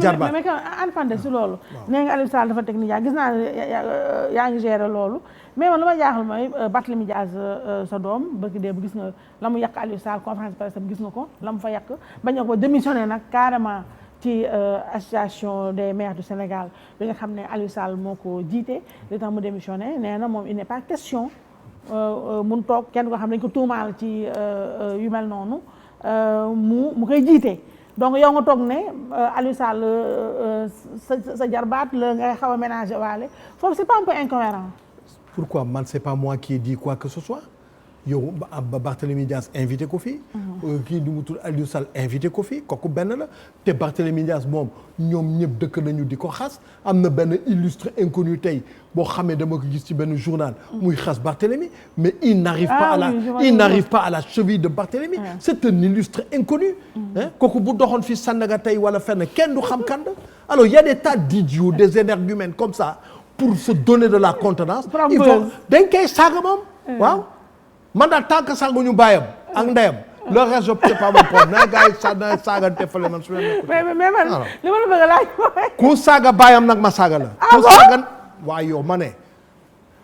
jarbaat mais en parenthèse si loolu. nee nga Aliou Sall dafa teg nijaay gis naa ne yaa ngi gérer loolu. mais man lu ma jaaxal mooy Barthélémy Diaz sa doom bëgg dee bu gis nga la mu yàq Aliou Sall conférence de presse gis nga ko la mu fa yàq bañ a ko démissionné nag carrément ci association des maires du Sénégal bi nga xam ne Aliou Sall moo ko jiite li tax mu démissionné nee na moom il n'est pas question mun toog kenn ko xam ne dañ ko tuumaal ci yu mel noonu mu koy jiite donc yow nga toog ne Aliou Sall sa jarbaat la ngay xaw a ménager waale foofu c'est pas un peu incohérent. Pourquoi man c'est pas moi qui ai dit quoi que ce soit yow Barthélémy Diaz invité ko fii. kii du mu tudd Aliou Sall invité ko fii kooku benn la te Barthélémy Diaz moom ñoom ñëpp dëkk nañu di ko xas am na benn illustre inconnu tey boo xamee dama ko gis ci benn journal. muy xas Barthélémy mais il n'arrive pas à la cheville de Barthélémy. c'est un illustre inconnu. kooku bu doxoon fi Sandaga tey wala fenn kenn du xam kan la alors il y a des tas d'idiots des énergumènes comme ça. pour se donner de la contenance. il faut dañ koy saaga moom. waaw man daal tant que saaga ñu bàyyam ak ndeyam. le reste c'est pas mon problème na gars yi saagante fële man su ma mais man li ma la bëgg a laaj mooy. ku saaga bàyyam nag ma saaga la. ku saaga waaye yow ma ne.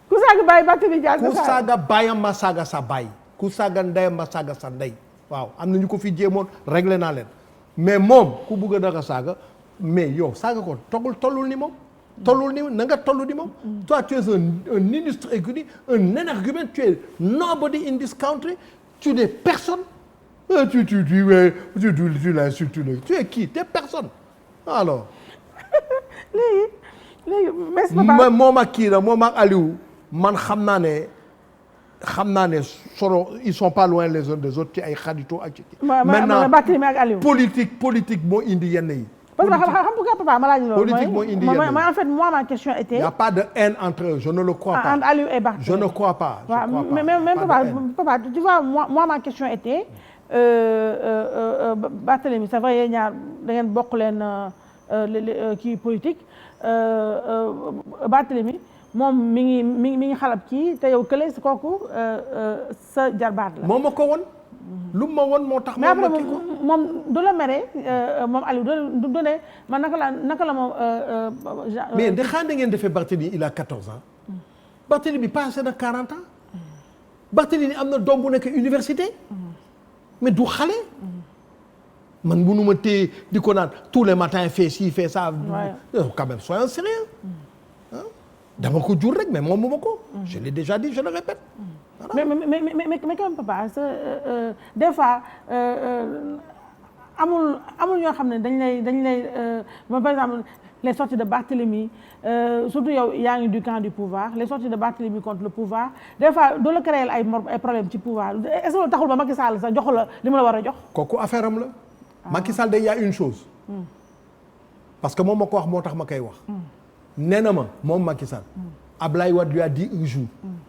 ku saaga bàyyi Barthélémy Diaz ku saaga bàyyam ma saaga sa bàyyi. ku saaga ndeyam ma saaga sa ndey. waaw am na ñu ko fi jéemoon réglé naa leen mais moom ku bëgg a daka saaga mais yow saaga ko tollul ni moom. tollul ni na nga toll ni moom. Toi tu es un illustre inconnu, un énergumène, tu es nobody in this country, tu n'es personne. Tu l'insultes, tu es qui? Tu es personne. Alors. léegi moom ak kii la moom ak Aliou man xam naa ne soro ils sont pas loin les uns des autres ci ay xaritoo ak ci. maintenant politique moo indi yenn yi. parce que xam nga papa ma laaj loolu. politique moo indi yenn yi en fait moi ma question était. il y a pas de haine entre eux je ne le crois pas. entre Aliou et Barthélémy je ne crois pas. mais même papa tu vois moi ma question était Barthélémy c'est vrai yéen ñaar da ngeen bokk leen kii politique. Barthélémy moom mi ngi xalab kii te yow kële kooku sa jarbaat la. moom ma ko woon. lu ma woon moo tax. mais après moom du la mere moom Aliou du ne man naka la moom. mais de xaar ngeen defee Barthélémy il a 14 ans. Barthélémy passé na 40 ans. Barthélémy am na doom bu nekk université. mais du xale. man mënu ma téye di ko naan tous les matins fait ci fait ça. quand même soyons sérieux. dama ko jur rek mais moom mu ma ko. je l'ai déjà dit je le répète. mais quand même papa des fois amul ñoo xam ne dañ lay par exemple les sorties de Barthélémy surtout yow yaa ngi du camp du pouvoir les sorties de Barthélémy contre le pouvoir des fois doo la créer ay problème ci pouvoir est-ce que taxul ba Macky Sall sax joxu la li mu la war a jox. kooku affaire am la. Macky Sall day y a une chose. parce que moom ma ko wax moo tax ma koy wax. nee na ma moom Macky Sall. Ablaye Wade lui a dit un jour.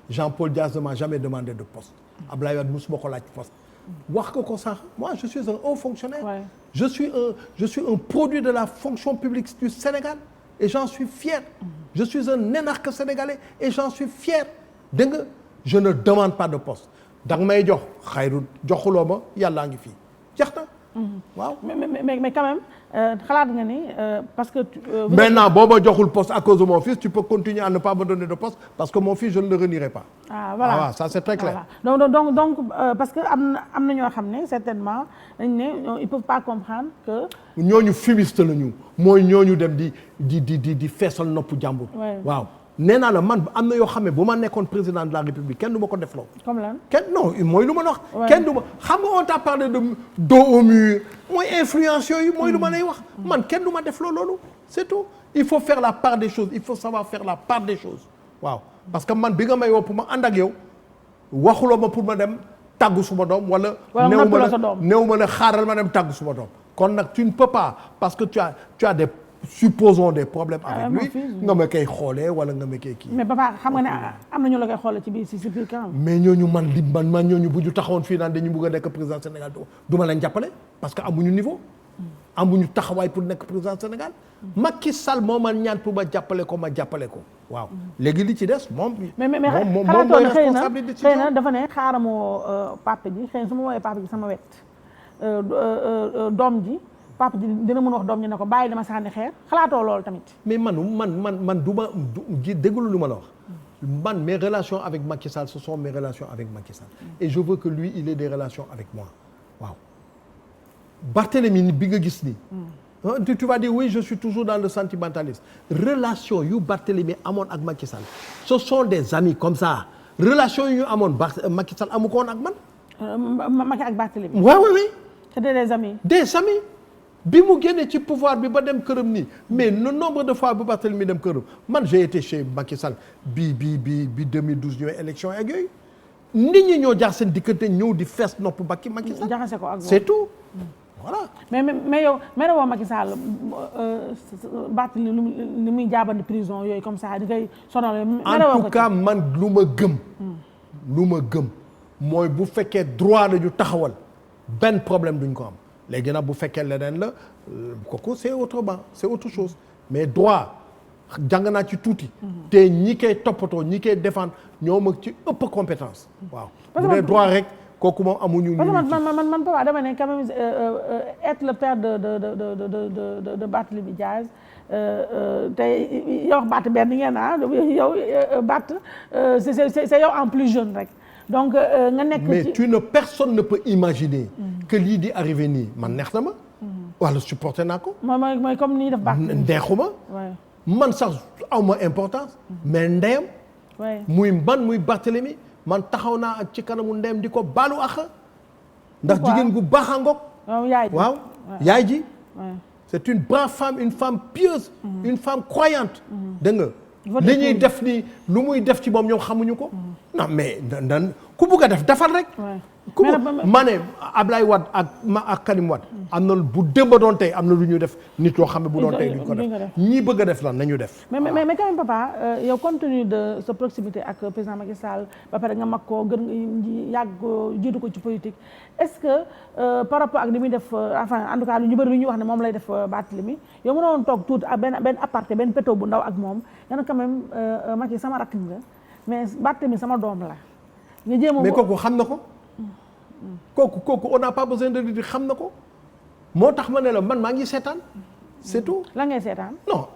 Jean-Paul Dias ne m'a jamais demandé de poste. Ablaye Wade musuma ko laaj poste. wax ko sax moi je suis un haut fonctionnaire. Ouais. je suis un produit de la fonction publique du Sénégal et j'en suis fier. je suis un énarque sénégalais et j'en suis fier. dégg nga je ne demande pas de poste. danga may jox xayru joxuloo ma yàllaa ngi fii jeex na. waaw mais quand même xalaat nga ni parce que. maintenant boo ma joxul poste à cause de mon fils tu peux continuer à ne pas me donner de poste parce que mon fils je ne le renierai pas. Voilà ça c'est très clair. Voilà. donc parce que am na ñoo xam ne certainement dañ ne ils peuvent pas comprendre que. ñooñu fumiste la ñu mooy ñooñu dem di feesal nopp jàmbur. waaw. nee naa la man am na yoo xam ne bu ma nekkoon président de la République kenn du ma ko def loo. comme lan non mooy lu ma wax. kenn du ma xam nga on t'a parlé de dos au mur mooy influence yooyu mooy lu ma lay wax. man kenn du ma def loolu c'est tout. il faut faire la part des choses il faut savoir faire la part des choses waaw. parce que man bi nga may woo pour ma ànd ak yow waxuloo ma pour ma dem tàggu suma doom wala. néew ma la xaaral ma dem tàggu suma doom. kon nag tu ne peux pas parce que tu as des. supposons des problèmes avec lui nga ma koy xoolee wala nga ma koy kii. mais papa xam nga ne am na ñu la koy xoolee ci biir si biir kanam. mais ñooñu man ñooñu bu ñu taxawoon fii naan dañu bëgg a nekk président Sénégal du ma leen jàppale parce que amuñu niveau. amuñu taxawaay pour nekk président Sénégal. Macky Sall moo ma ñaan pour ma jàppale ko waaw léegi li ci des moom. mais xalaatoon xëy na dafa ne xaaral moo papa ji xëy na su ma woowee papa ji sama wet doom ji. papa dina mën wax doom ñu ne ko bàyyi dama sànni xeer xalaatoo loolu tamit. mais man du ma déglu lu ma la wax. man mes relations avec Macky Sall ce sont mes relations avec Macky Sall. et je veux que lui il ait des relations avec moi waaw. Barthélémy bi nga gis nii. tu vas dire oui je suis toujours dans le sentimentalisme. relation yu Barthélémy amoon ak Macky Sall ce sont des amis comme ça relation yu ñu amoon Macky Sall amu ko woon ak man. Macky ak Barthélémy. oui. c'est des amis. des amis. bi mu génnee ci pouvoir bi ba dem këram nii mais le nombre de fois bu Barthélémy dem këram man j'ai été chez Macky Sall bi 2012 ñëwee élection ak yooyu nit ñi ñoo jaar seen diggante ñëw di fees nopp Macky Sall. jaxase ko ak c'est tout voilà. mais yow mais woo Macky Sall Barthélémy ni muy jaabandi prison yooyu comme ça di koy sonal. en tout cas man lu ma gëm mooy bu fekkee droit la ñu taxawal benn problème duñ ko am. léegi nag bu fekkee leneen la kooku c'est autre chose mais droit jàng naa ci tuuti. te ñi koy toppatoo ñi koy défendre ñoo mag ci ëpp compétence. waaw bu dee droit rek kooku moom amuñu. parce que man papa dama ne quand même être le père de Barthélémy Dias te yow Barth benn ngeen yow Barth c'est yow en plus jeune rek. donc nga nekk mais personne ne peut imaginer. que lii di arrivé nii man neex na ma. wala supporté naa ko. mooy comme ni def baax. neexuma. man sax awma importance mais ndeyam muy man muy Barthélemy man taxaw naa ci kanamu ndeyam di ko baalu àq ndax jigéen gu baax a ngoog waaw yaay ji c'est une brave femme une femme pieuse une femme croyante dégg nga li ñuy def ni lu muy def ci moom ñoom xamuñu ko non mais dan ku bugg a def defal rek ku ma ne Ablaye Wade ak Karim Wade am na bu démb doon tey am na lu ñu def nit yoo xam ne bu doon tey duñ ko def ñii bëgg a def lan nañu def mais quand même papa yow compte tenu de sa proximité ak président Macky Sall ba pare nga mag ko gën yàgg ko jiitu ko ci politique est-ce que par rapport ak li muy def enfin en tout cas lu ñu bëri lu ñuy wax ne moom lay def Barthélemy yow mënoon toog tuuti ak benn aparté benn péto bu ndaw ak moom nga ne quand même Macky sama rakk nga mais Barthélemy sama doom la nga jéem a mais kooku xam na ko kooku on n'a pas besoin de dire xam na ko moo tax ma ne la man maa ngi seetaan c'est tout. la ngay seetaan. non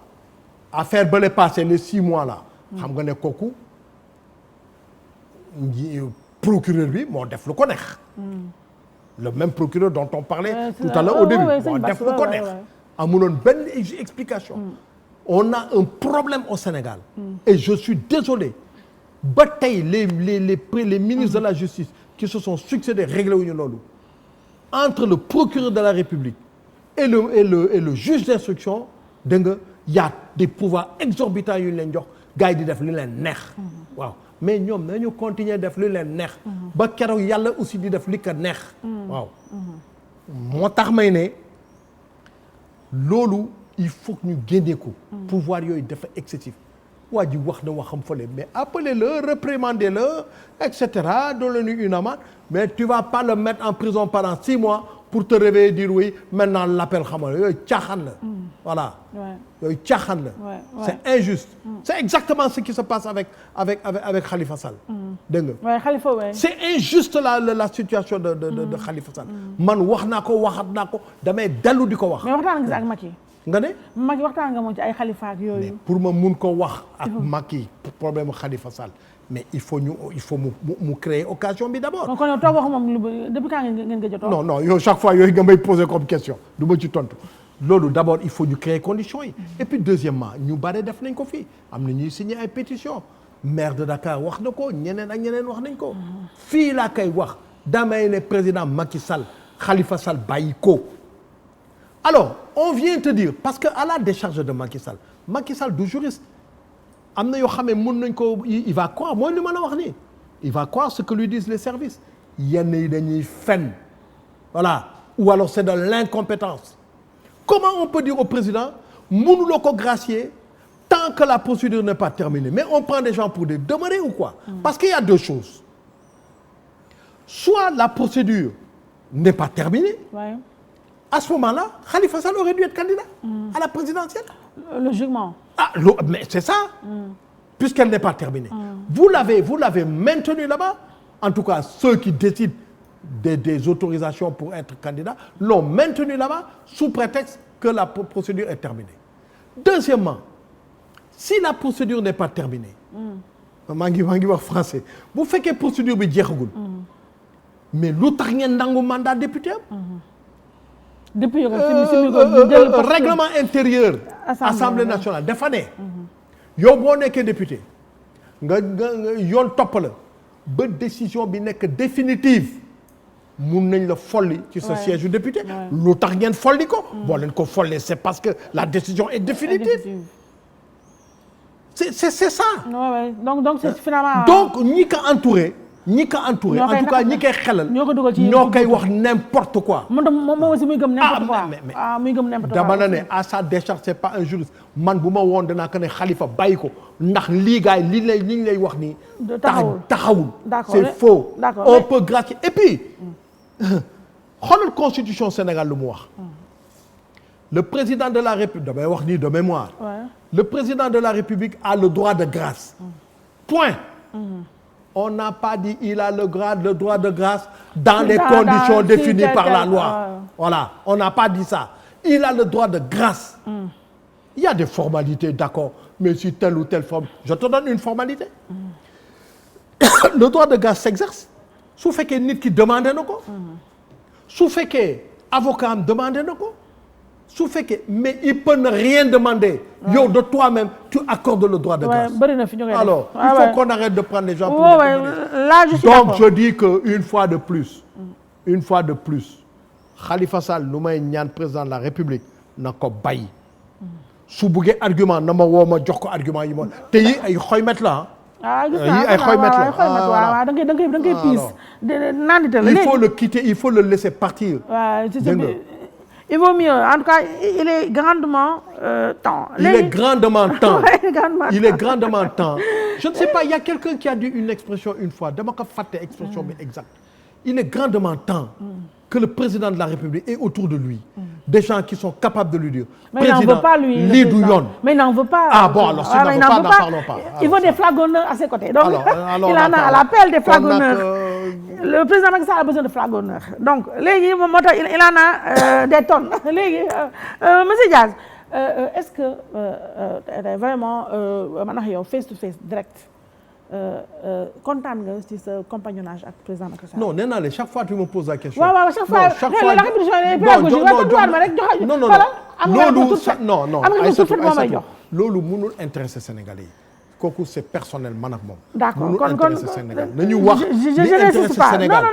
affaire ba le passé les 6 mois là. xam nga ne kooku procureur bi moo def lu ko neex. le même procureur dont on parlait tout à l'heure au début moo def lu ko neex. amuloon benn explication. on a un problème au Sénégal. et je suis désolé ba tey les ministres de la justice. qui se sont succédés réglé wuñu loolu entre le procureur de la République et le juge d'instruction dégg nga y a des pouvoirs exorbitants yu ñu leen jox gars yi di def li leen neex waaw mais ñoom nañu continuer def li leen neex ba keroog yàlla aussi di def li ko neex waaw moo tax may ne loolu il faut que ñu génnee ko pouvoir yooyu dafa excessif waa ji wax na waxam fële mais appelez-le réprimandez-le et cetera donne-lui une amende mais tu vas pas le mettre en prison pendant 6 mois pour te réveiller dire oui maintenant l'appel xam nga yooyu caaxaan la voilà yooyu caaxaan la c'est injuste c'est exactement ce qui se passe avec Khalifa Sall dégg nga c'est injuste la situation de Khalifa Sall man wax naa ko waxat naa ko damay dellu di ko wax mais waxtaan nga ak Macky nga ne Macky waxtaan nga moom ci ay Khalifa ak yooyu. pour ma mun ko wax ak Macky problème Khalifa Sall mais il faut mu créer occasion bi d'abord. kon yow toog wax moom lu depuis quand ngeen gëj a toog. non yow chaque fois yooyu nga may poser comme question du ma ci tontu loolu d'abord il faut ñu créer conditions yi. et puis deuxièmement ñu bare def nañ ko fii am na ñuy signer ay pétitions maire de Dakar wax na ko ñeneen ak ñeneen wax nañ ko. fii laa koy wax damay ne président Macky Sall Khalifa Sall bàyyi ko. alors on vient te dire parce que à la décharge de Macky Sall du juriste am na yoo xam ne mën nañ ko il va croire mooy li ma la wax nii il va croire ce que lui disent les services yenn yi dañuy fen voilà ou alors c'est de l'incompétence comment on peut dire au président mënuloo ko gracier tant que la procédure n'est pas terminée mais on prend des gens pour des demeurés ou quoi parce qu'il y a deux choses soit la procédure n'est pas terminée à ce moment-là, Khalifa Sall aurait dû être candidat à la présidentielle. Logiquement. Mais c'est ça. Puisqu'elle n'est pas terminée. Vous l'avez maintenu là-bas. En tout cas, ceux qui décident des autorisations pour être candidat l'ont maintenu là-bas sous prétexte que la procédure est terminée. Deuxièmement, si la procédure n'est pas terminée, maa ngi wax français bu fekkee procédure bi jeexagul. mais lu tax ngeen nangu mandat député depuis règlement intérieur assemblée nationale dafa ne yow boo nekkee député nga yoon topp la ba décision bi nekk définitive mun nañ la folli ci sa siège u député lu tax ngeen folli ko boo leen ko folli c'est parce que la décision est définitive c'est ça donc c'est finalement donc ñi ko entouré en tout cas ñi koy xelal ñoo koy wax n'importe quoi. moom aussi muy gëm n'importe quoi. muy gëm n'importe quoi. dama la ne à sa décharge c'est pas un juriste man bu ma woon danaa ko ne Khalifa bàyyi ko ndax lii gars yi li lay wax nii. taxawul c'est faux. on peut gracier et puis xoolal constitution Sénégal lu mu wax. le président de la République damay wax nii de mémoire. le président de la République a le droit de grâce. point. On n'a pas dit il a le droit de grâce dans les conditions définies par la loi. Voilà, on n'a pas dit ça. Il a le droit de grâce. Il y a des formalités, d'accord, mais si telle ou telle forme, je te donne une formalité. Le droit de grâce s'exerce su fekkee nit ki demandé na ko. su fekkee avocat am demandé na ko. su fekkee mais il peut ne rien demander. yow de toi-même tu accordes le droit de grâce. bëri na fi ñu koy def alors il faut qu'on arrête de prendre les gens pour là je suis d'accord. donc je dis que une fois de plus Khalifa Sall lu may ñaan président de la République na ko bàyyi. su buggee argument na ma woo ma jox ko argument yi ma te yi ay xoymet la gis naa ay xoymet la waaw da ngay piis nandite la il faut le quitter il faut le laisser partir. Il vaut mieux en tout cas il est grandement temps. Il est grandement temps. Je ne sais pas il y a quelqu'un qui a dit une expression une fois dama ko fàtte expression bi exact. Il est grandement temps que le président de la République ait autour de lui des gens qui sont capables de lui dire. Mais il n'en veut pas lui. lii du yoon. Mais il n'en veut pas. Ah bon alors s'il n'en veut pas n'en parlons pas. Il veut des flagonneurs à ses côtés. Donc il en a à l'appel des flagonneurs. Le président Macky Sall a besoin de flagonneurs. Donc léegi moom moo tax il en a des tonnes léegi monsieur Diaz est-ce que vraiment man ak yow face to face direct. kontaan nga ci sa compagnonnage ak président Macky Sall. non nee naa la chaque fois tu me poses la question. waaw chaque fois la répétition est pédagogique ma rek jox non loolu mënul intéresser Sénégalais yi kooku c'est personnel man ak moom. d'accord mënul kon intéresser Sénégal nañu wax li intéresser Sénégal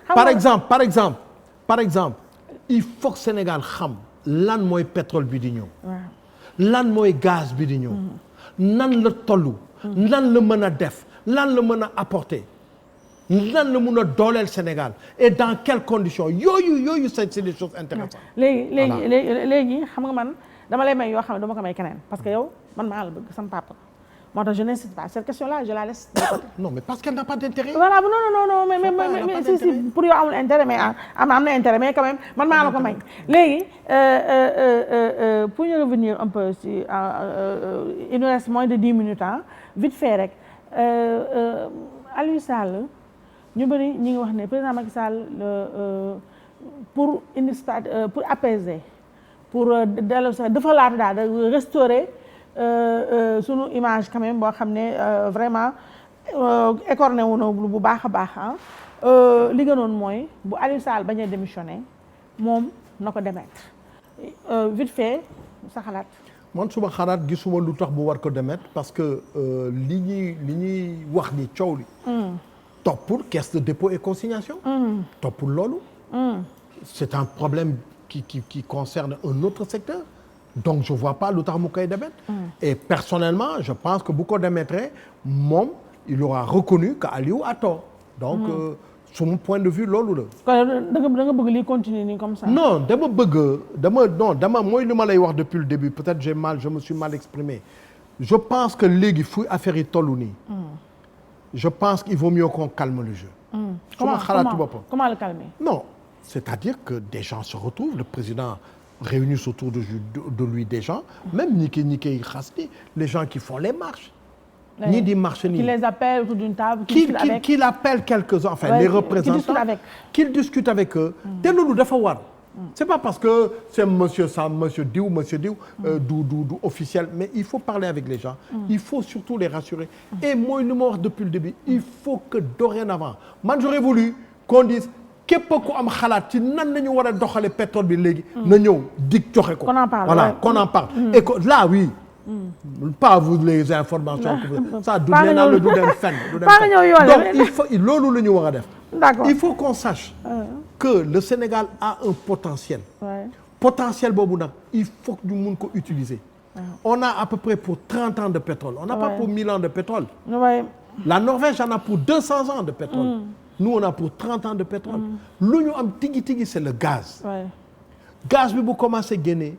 par exemple il faut que Sénégal xam lan mooy pétrole bi di ñëw. lan mooy gaz bi di ñëw. nan la tollu. lan la mën a def lan la mën a apporter lan la mën a dooleel Sénégal et dans quelles conditions yooyu c'est des choses intéressantes. léegi xam nga man dama lay may yoo xam ne dama ko may keneen parce que yow man maa la bëgg sama papa moo tax je n'insiste pas cette question-là je la laisse de côté. non mais parce qu'elle n'a pas d'intérêt. voilà non mais si pour yow amul intérêt mais am na intérêt mais quand même man maa la ko may. léegi pour ñu revenir un peu si il nous reste moins de 10 minutes vite fait rek Aliou Sall ñu bëri ñi ngi wax ne président Macky Sall pour indi pour apaiser pour dellu sax dafa laata daal de restaurer sunu image quand même boo xam ne vraiment écorné wu na bu baax a baax li gënoon mooy bu Aliou Sall bañ a démissionner moom na ko démettre vite fait sa xalaat. man suma xalaat gisuma lu tax bu war ko démettre parce que li ñuy wax ni coow li. toppul caisse de dépôt et consignation. toppul loolu. c'est un problème qui concerne un autre secteur. donc je vois pas lu tax mu koy démettre. et personnellement je pense que bu ko démettre moom il aura reconnu que Aliou a tort. donc suma point de vue loolu la. da nga bëgg li continuer nii comme ça. non dama mooy li ma lay wax depuis le début peut-être je me suis mal exprimé. je pense que léegi fu affaire yi tollu nii. je pense qu'il vaut mieux qu'on calme le jeu. Comment le calmer? Non, c'est-à-dire que des gens se retrouvent, le président réunit autour de lui des gens, même ñi koy xas ni les gens qui font les marches. ñi di marche nii. Qui les appelle autour d'une table. Qu'il appelle quelques-uns, enfin les représentants. Qu'il discute avec eux. te loolu dafa war. C'est pas parce que c'est monsieur Sam, monsieur Diou, du officiel, mais il faut parler avec les gens. Il faut surtout les rassurer. Et moi, le mot depuis le début, il faut que dorénavant, man j'aurais voulu qu'on dise képp ku am xalaat ci nan nañu war a doxale pétrole bi léegi. na ñëw dig joxe ko. Qu'on en parle. Voilà, qu'on en parle. Et que là, oui. Pas vous les informations que ça du nee naa la du dem fenn. Donc il faut loolu la ñu war a def. D'accord. Il faut qu'on sache que le Sénégal a un potentiel. Potentiel boobu nag il faut que ñu mun ko utiliser. On a à peu près pour 30 ans de pétrole. On n'a pas pour 1000 ans de pétrole. La Norvège en a pour 200 ans de pétrole. Nous on a pour 30 ans de pétrole. Lu ñu am tigi c'est le gaz. Gaz bi bu commencé génne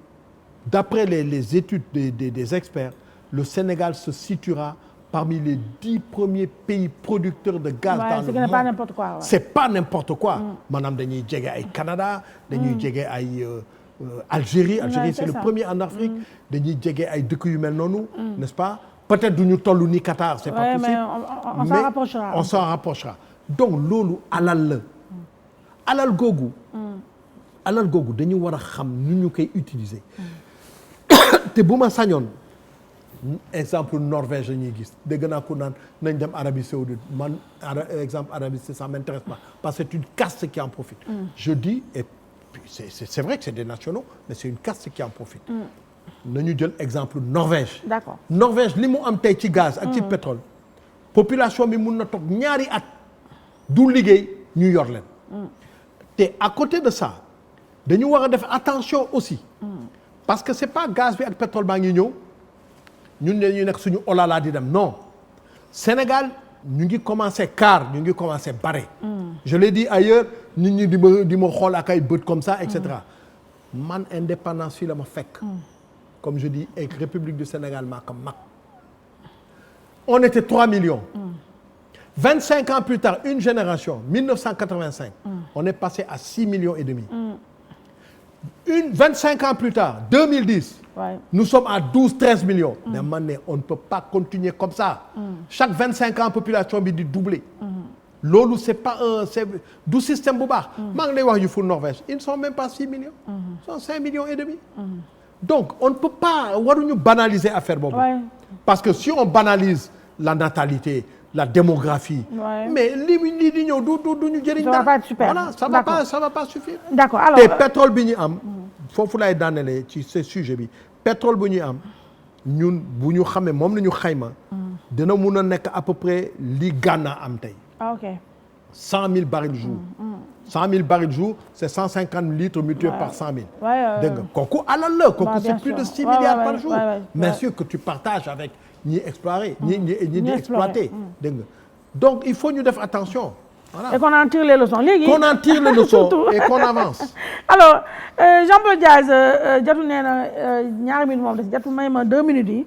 d'après les études des experts, le Sénégal se situera parmi les 10 premiers pays producteurs de gaz dans le monde. C'est pas n'importe quoi. C'est pas n'importe quoi. Maanaam dañuy jege ay Canada, dañuy jege ay Algérie. Algérie c'est le premier en Afrique. dañuy jege ay dëkk yu mel noonu, n'est-ce pas? Peut-être duñu tollu ni Qatar, c'est pas possible. On s'en rapprochera. On s'en rapprochera. Donc loolu alal la. Alal googu dañu war a xam nu ñu koy utiliser. te bu ma sañoon exemple Norvège la ñuy gis dégg naa ko naan nañ dem Arabie Saoudite man exemple Arabie Saoudite ça m'intéresse pas parce que c'est une caste qui en profite. Je dis et puis c'est vrai que c'est des nationaux mais c'est une caste qui en profite. nañu jël exemple Norvège. D'accord. Norvège li mu am tey ci gaz ak ci pétrole population bi mun na toog ñaari at du liggéey ñu yor leen. te à côté de ça dañu war a def attention aussi. parce que c'est pas gaz bi ak pétrole baa ngi ñëw ñun ñu nekk suñu olala di dem non Sénégal ñu ngi commencé car ñu ngi commencé bare. je l'ai dit ailleurs nit ñi di ma xool ak ay bët comme ça et cetera man indépendance fii la ma fekk. comme je dis ak République du Sénégal maa ko mag. on était 3 millions. 25 ans plus tard une génération 1985. on est passé à 6 millions et demi. 25 ans plus tard 2010. Ouais. Nous sommes à 12-13 millions. mais man ne on ne peut pas continuer comme ça. chaque 25 ans population bi di doubler. loolu c'est pas c'est du système bu baax. maa ngi lay wax yu fu Norvège ils ne sont même pas 6 millions. ils sont 5 millions et demi. donc on ne peut pas waruñu banaliser affaire boobu. Ouais. parce que si on banalise la natalité la démographie. Ouais. mais li di ñëw du ñu jëriñ. ça va pas être super. voilà ça va pas suffire. d'accord alors te pétrole bi ñu am. foofu lay daanelee ci ce sujet bi pétrole bu ñu am ñun bu ñu xamee moom la ñu xayma. dina mun a nekk à peu près li Ghana am tey. ah ok. 100 000 barils jour. 100 000 barils jour c'est 150 litres multiplié par 100 000. dégg nga kooku alal la kooku c'est plus de 6 milliards par jour. bien sûr que tu partages avec ñi explorer. ñi di exploiter. dégg nga donc il faut ñu def attention. voilà et qu'on en tire les leçons léegi. qu'on en tire les leçons et qu'on avance. alors Jean-Paul Diaz jotul nee na ñaari minutes moom des jotul may ma 2 minutes yi.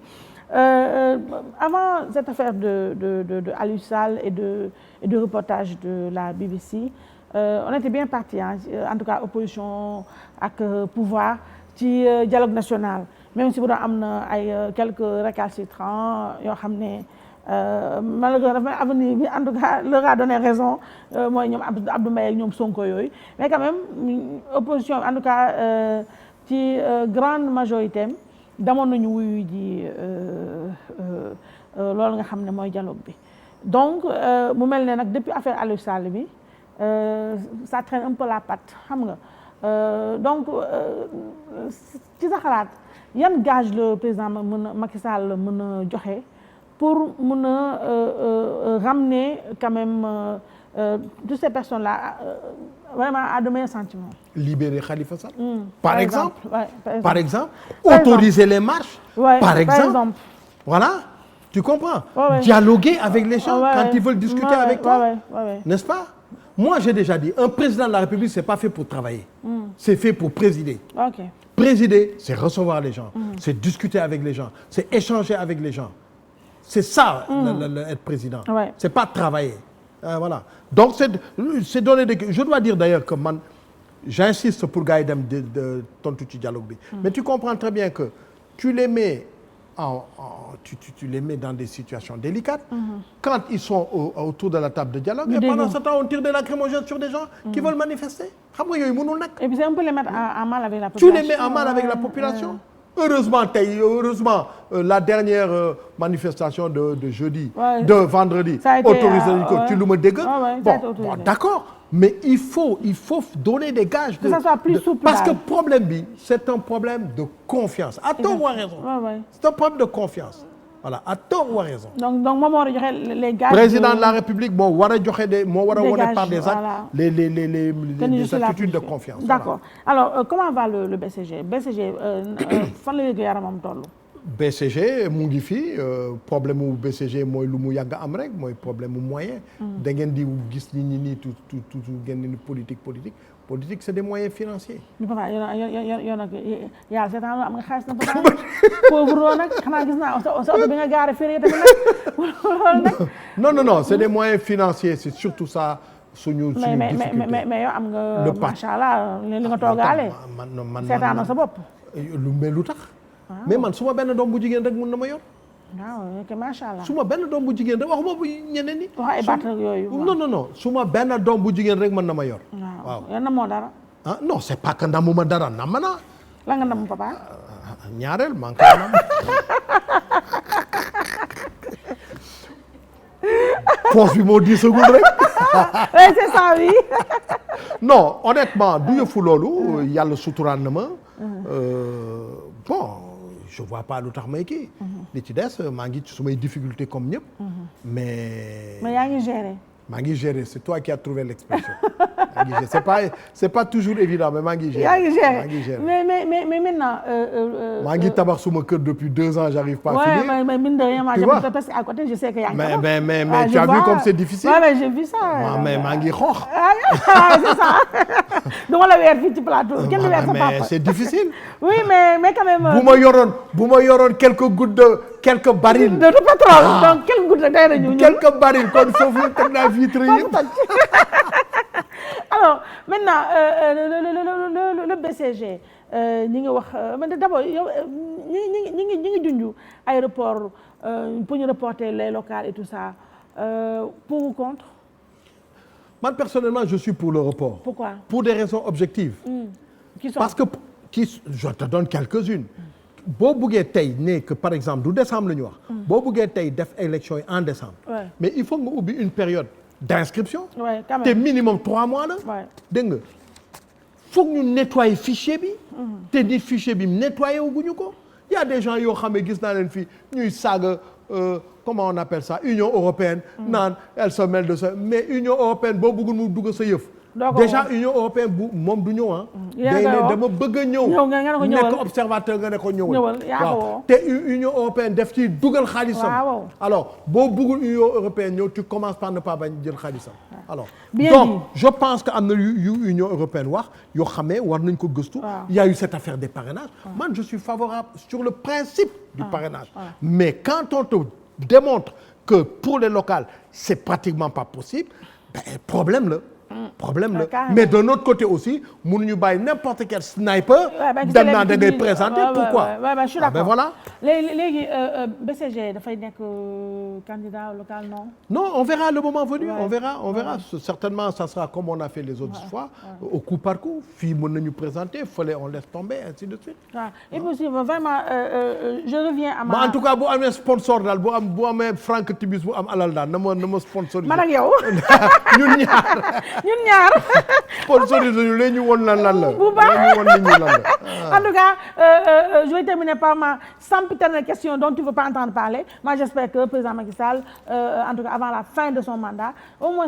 avant cette affaire de Aliou Sall et de reportage de la BBC on était bien parti en tout cas opposition ak pouvoir ci dialogue national même si bu doon am na ay quelques récalcitrants yoo xam ne malheureusement avenir bi en tout cas leur a donné raison mooy ñoom Abdou Mbaye ak ñoom Sonko yooyu mais quand même opposition en tout cas ci grande majorité damoon nañu wuyu ji loolu nga xam ne mooy dialogue bi donc mu mel ne nag depuis affaire Aliou Sall bi ça traîne un peu la patte xam nga donc ci sa xalaat yan gage le président mën a Macky Sall mën a joxe pour mën a ramener quand même toutes ces personnes là vraiment à de meilleurs sentiments. libérer Khalifa Sall. par exemple autoriser les marches. par exemple voilà tu comprends. dialoguer avec les gens quand ils veulent discuter avec toi. n'est-ce pas. moi j'ai déjà dit un président de la République c'est pas fait pour travailler. c'est fait pour présider. Présider c'est recevoir les gens. c'est discuter avec les gens c'est échanger avec les gens. c'est ça être président. c'est pas travailler. voilà donc c'est donner des je dois dire d'ailleurs que man j'insiste pour gars yi dem de tontu ci dialogue bi. mais tu comprends très bien que tu les mets tu les mets dans des situations délicates. quand ils sont autour de la table de dialogue. et pendant ce temps on tire des lacrymogènes sur des gens. qui veulent manifester xam nga yooyu mënul nekk. et puis c'est un peu les mettre en mal avec la population. tu les mets en mal avec la population. heureusement la dernière manifestation de jeudi. de vendredi. autorisé nañu ko ci lu ma dégg. bon d'accord mais il faut donner des gages. que ça soit plus souple parce que problème bi c'est un problème de confiance. à tort ou à raison. c'est un problème de confiance. voilà à tort ou à raison. donc moom moo war a joxe les gages. président de la République moo war a joxe moo war a wone par des actes les attitudes de confiance. d'accord alors comment va le BCG fan la yëg yaramam toll. BCG mu ngi fi problème mu BCG mooy lu mu yàgg am rek mooy problème mu moyen. da ngeen di gis nit ñi nii tout ngeen ni politique c'est des moyens financiers. mais papa yow nag yàlla seetaan am nga xaalis na papa pauvre loo nag xanaa gis naa sa oto bi nga gaare fii tamit nag non c'est des moyens financiers c'est surtout ça suñu difficulté mais yow am nga macha allah li nga toogaale man seetaan sa bopp lu tax mais man su ma benn doom bu jigéen rek mun na ma yor. waaw ok macha allah. su ma benn doom bu jigéen rek waxuma bu ñeneen ñi. wax ay baat yooyu. non su ma benn doom bu jigéen rek mën na ma yor. waaw yow namoo dara. non c'est pas que namuma dara nam na. la nga nam papa. ñaareel maa ngi koy nam. poche bi moo 10 secondes rek. oui c'est ça oui. non honnêtement du yëfu loolu yàlla suturaan na ma bon je vois pas lu tax may kii li ci des maa ngi ci sumay difficulté comme ñëpp mais yaa ngi gérer maa ngi gérer c'est toi qui as trouvé l'expression maa ngi gérer c'est pas toujours évident mais maa ngi gérer yaa ngi gérer mais maintenant maa ngi tabax suma kër depuis 2 ans j'arrive pas à finir mais mine de rien j'habite presque à côté je sais que yaa ngi tabax mais tu as vu comme c'est difficile mais j'ai vu ça mais maa ngi xoox c'est ça duma la weer fii ci plateau kenn du weer sa papa mais c'est difficile oui mais quand même bu ma yoroon quelques gouttes quelques barils de pétrole donc quelques gouttes day nañu quelques barils kon foofu teg naa vitre yi alors maintenant le BCG ñi ngi wax mais d'abord yow ñi ngi junj aéroport pour ñu reporter les locales et tout ça pour ou contre. Man personnellement je suis pour le report. Pourquoi? Pour des raisons objectives. Qui sont? Parce que je te donne quelques-unes. boo buggee tey ne que par exemple du décembre la ñu wax. boo buggee tey def élection yi en décembre. Ouais. Mais il faut nga ubbi une période d'inscription. Ouais, quand même. te minimum 3 mois la. Ouais. dégg nga foog ñu nettoyer fichier bi. te ni fichier bi nettoyer wuguñu ko. Il y a des gens yoo xam ne gis naa leen fii ñuy saaga comment on appelle ça Union européenne. naan elle se mêle de ça mais Union européenne boo bëggul mu dugg sa yëf. déjà Union européenne bu moom du ñëw ah. day ne dama bëgg a ñëw. nekk observateur nga ne ko ñëwal. waaw te Union européenne def ci dugal xaalisam. alors boo bëggul Union européenne ñëw tu commences par ne pas bañ jël xaalisam. alors donc je pense que am na yu Union européenne wax yoo xamee war nañ ko gëstu. il y a eu cette affaire des parrainages. man je suis favorable sur le principe du parrainage. mais quand on te démontre que pour les locales c'est pratiquement pas possible ben problème la. Mais de notre côté aussi mënuñu bàyyi n'importe quel sniper. dem naa da ngay présenter pourquoi. je suis d'accord ben voilà. léegi BCG dafay nekk candidat local non. Non on verra le moment venu. on verra certainement ça sera comme on a fait les autres fois. au coup par coup fii mën nañu présenter fële on laisse tomber ainsi de suite. et puis vraiment je reviens à en tout cas bu amee sponsor daal bu amee Franck Tibis bu am alal daal na ma sponsoriser. man ak yow. ñun ñaar sponsorisé ñu léegi ñu woon lan la. bu baax ñu woon nit ñi lan la. en tout cas je vais terminer par ma sempiternelle question dont tu ne veux pas entendre parler. Moi j'espère que le président Macky Sall en tout cas avant la fin de son mandat au moins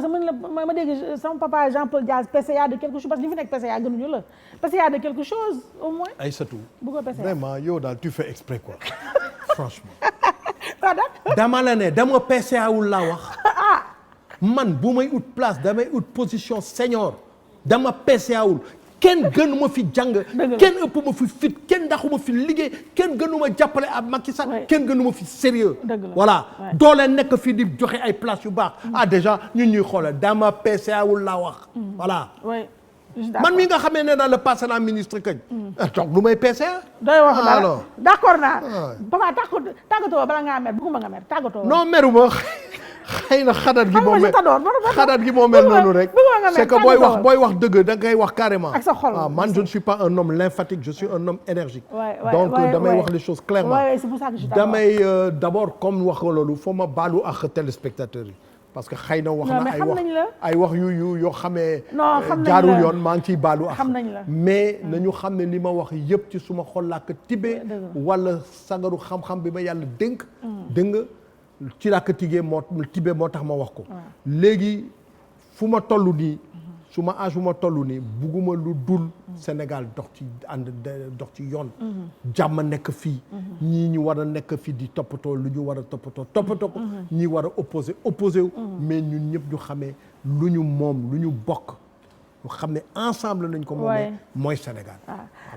ma dégg sama papa Jean-Paul Diaz PCA de quelque chose parce que li fi nekk PCA gënuñu la PCA de quelque chose au moins. Aïssatou bëgg ko PCA vraiment yow daal tu fais exprès quoi franchement. pardon. dama la ne dama PCA wul laa wax. man bu may ut place damay ut position senior dama PCA wul kenn gënuma fi jàng. kenn ëpp ma fi fit kenn daxuma fi liggéey kenn gënuma jàppale ab Macky Sall. kenn gënuma fi sérieux voilà doo leen nekk fii di joxe ay place yu baax. déjà ñun ñuy xoolal dama PCA wul laa wax. voilà. man mi nga xamee ne dans le passé la ministre kañ. donc lu may PCA. doy wax dara d'accord naa. papa tàggatoo bala ngaa mer bëgguma nga mer tàggatoo. non meruma xëy na xadat gi moo mel noonu rek. c'est que booy wax dëgg da ngay wax carrément. ak sa xol man je ne suis pas un homme lymphatique je suis un homme énergique. donc damay wax les choses clairement. c'est pour ça que je t'adore. damay d'abord comme wax loolu faut ma baalu ak téléspectateurs yi. parce que xëy na wax na ay wax yu yoo xamee. jaarul yoon maa ngi ciy baalu ak. mais nañu xam ne li ma wax yëpp ci suma xol laa ko tibbee. wala sagaru xam-xam bi ma yàlla dénk. dégg nga ci laa ko tibbee moo tax ma wax ko. léegi fu ma toll nii. su ma âge bu ma toll nii bugguma lu dul Sénégal dox ci yoon. jàmm nekk fii. ñii ñu war a nekk fii di toppatoo lu ñu war a toppatoo ko. ñii war a opposé wu. mais ñun ñëpp ñu xamee lu ñu moom lu ñu bokk. ñu xam ne ensemble nañ ko moomee mooy Sénégal.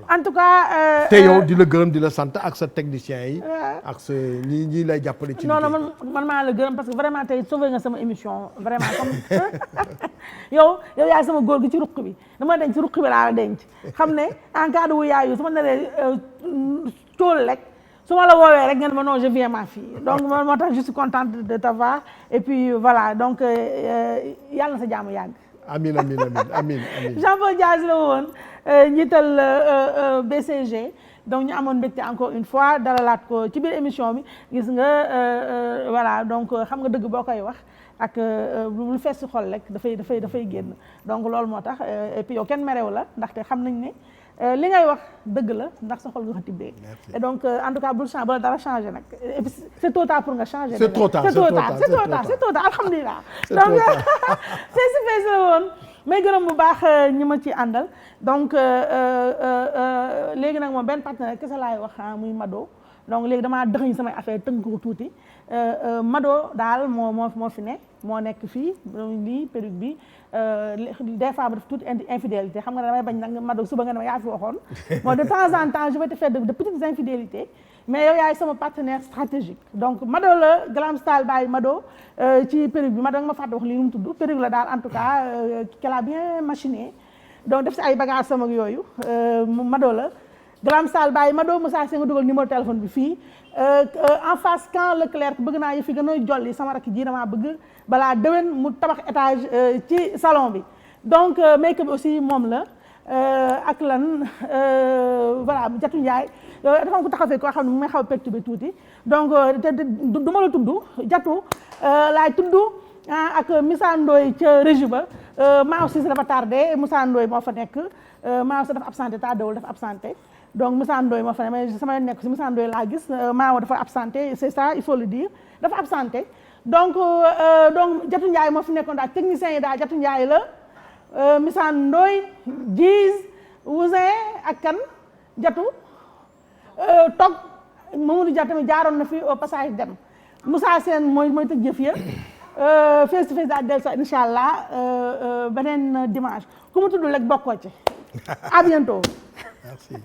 en tout cas. te yow di la gërëm di la sant ak sa technicien yi. ak sa ñi lay jàppale ci liggéey. non man maa la gërëm parce que vraiment tey sauvé nga sama émission vraiment comme yow yaay sama góor gi ci ruq bi dama denc ci ruq bi laa la denc xam ne en cas de wu yaayu su ma naree tóol rek su ma la woowee rek ngeen ma non je viens ma fille donc moo tax je suis contente de t'avoir et puis voilà donc yàlla na sa jaamu yàgg. Amin. Jean-Paul Diaz la woon njiital BCG donc ñu amoon mbégte encore une fois dalalaat ko ci biir émission bi gis nga voilà voilà donc xam nga dëgg boo koy wax ak lu fees si xol rek dafay génn donc loolu moo tax et puis yow kenn merew la ndaxte xam nañ ne li ngay wax dëgg la ndax sa xol nga ko tibbee. Et donc en tout cas bul changer ba dara changer nag et puis c'est trop tard pour nga changer. c'est trop tard alhamdulilah. donc c'est si fees la woon may gërëm bu baax ñi ma ci àndal donc léegi nag moom benn partenaire kese laay wax muy Mado. donc léegi damaa dëxëñ samay affaire tënk ko tuuti Mado daal moo fi ne moo nekk fii lii perruque bi des fois ma def tuuti infidélité xam nga ne damay bañ nag Mado suba nga ne ma yaa fi waxoon bon de temps en temps je vais te faire de petites infidélités mais yow yaay sama partenaire stratégique donc Mado la Glam Style by Mado ci perruque bi Mado nga ma fàtte wax lii nu mu tudd perruque la daal en tout cas qu'elle a bien machiné donc def si ay bagages sama ak yooyu Mado la Glam Style by Mado Moussa Sy nga dugal numéro téléphone bi fii en face Camp Leclerc bëgg naa yëf yi gën a jolli sama rakk ji damaa bëgg balaa déwén mu tabax étage ci salon bi donc make-up bi aussi moom la ak lan voilà Jatu Ndiaye dafa am ko taxawee koo xam ne mu may xaw a perturbé tuuti donc du ma la tudd Jatu laay tudd ak Moussa Ndoye ca régie ba maa aussi dafa tardé Moussa Ndoye moo fa nekk maa aussi dafa absenté tardewul dafa absenté donc Moussa Ndoye moo fa ne mais sama nekk si Moussa Ndoye laa gis Maawo dafa absenté c'est ça il faut le dire dafa absenté donc Jatu Ndiaye moo fi nekkoon daal technicien yi daal Jatu Ndiaye la Moussa Ndoye Giz Ouzin ak kan Jatu toog Mamadou Dia tamit jaaroon na fi au passage dem Moussa Sène mooy tëj jëf ya face to face daal del sa incha allah beneen dimanche ku mu tudd rek bokkoo ci à bientôt. Merci.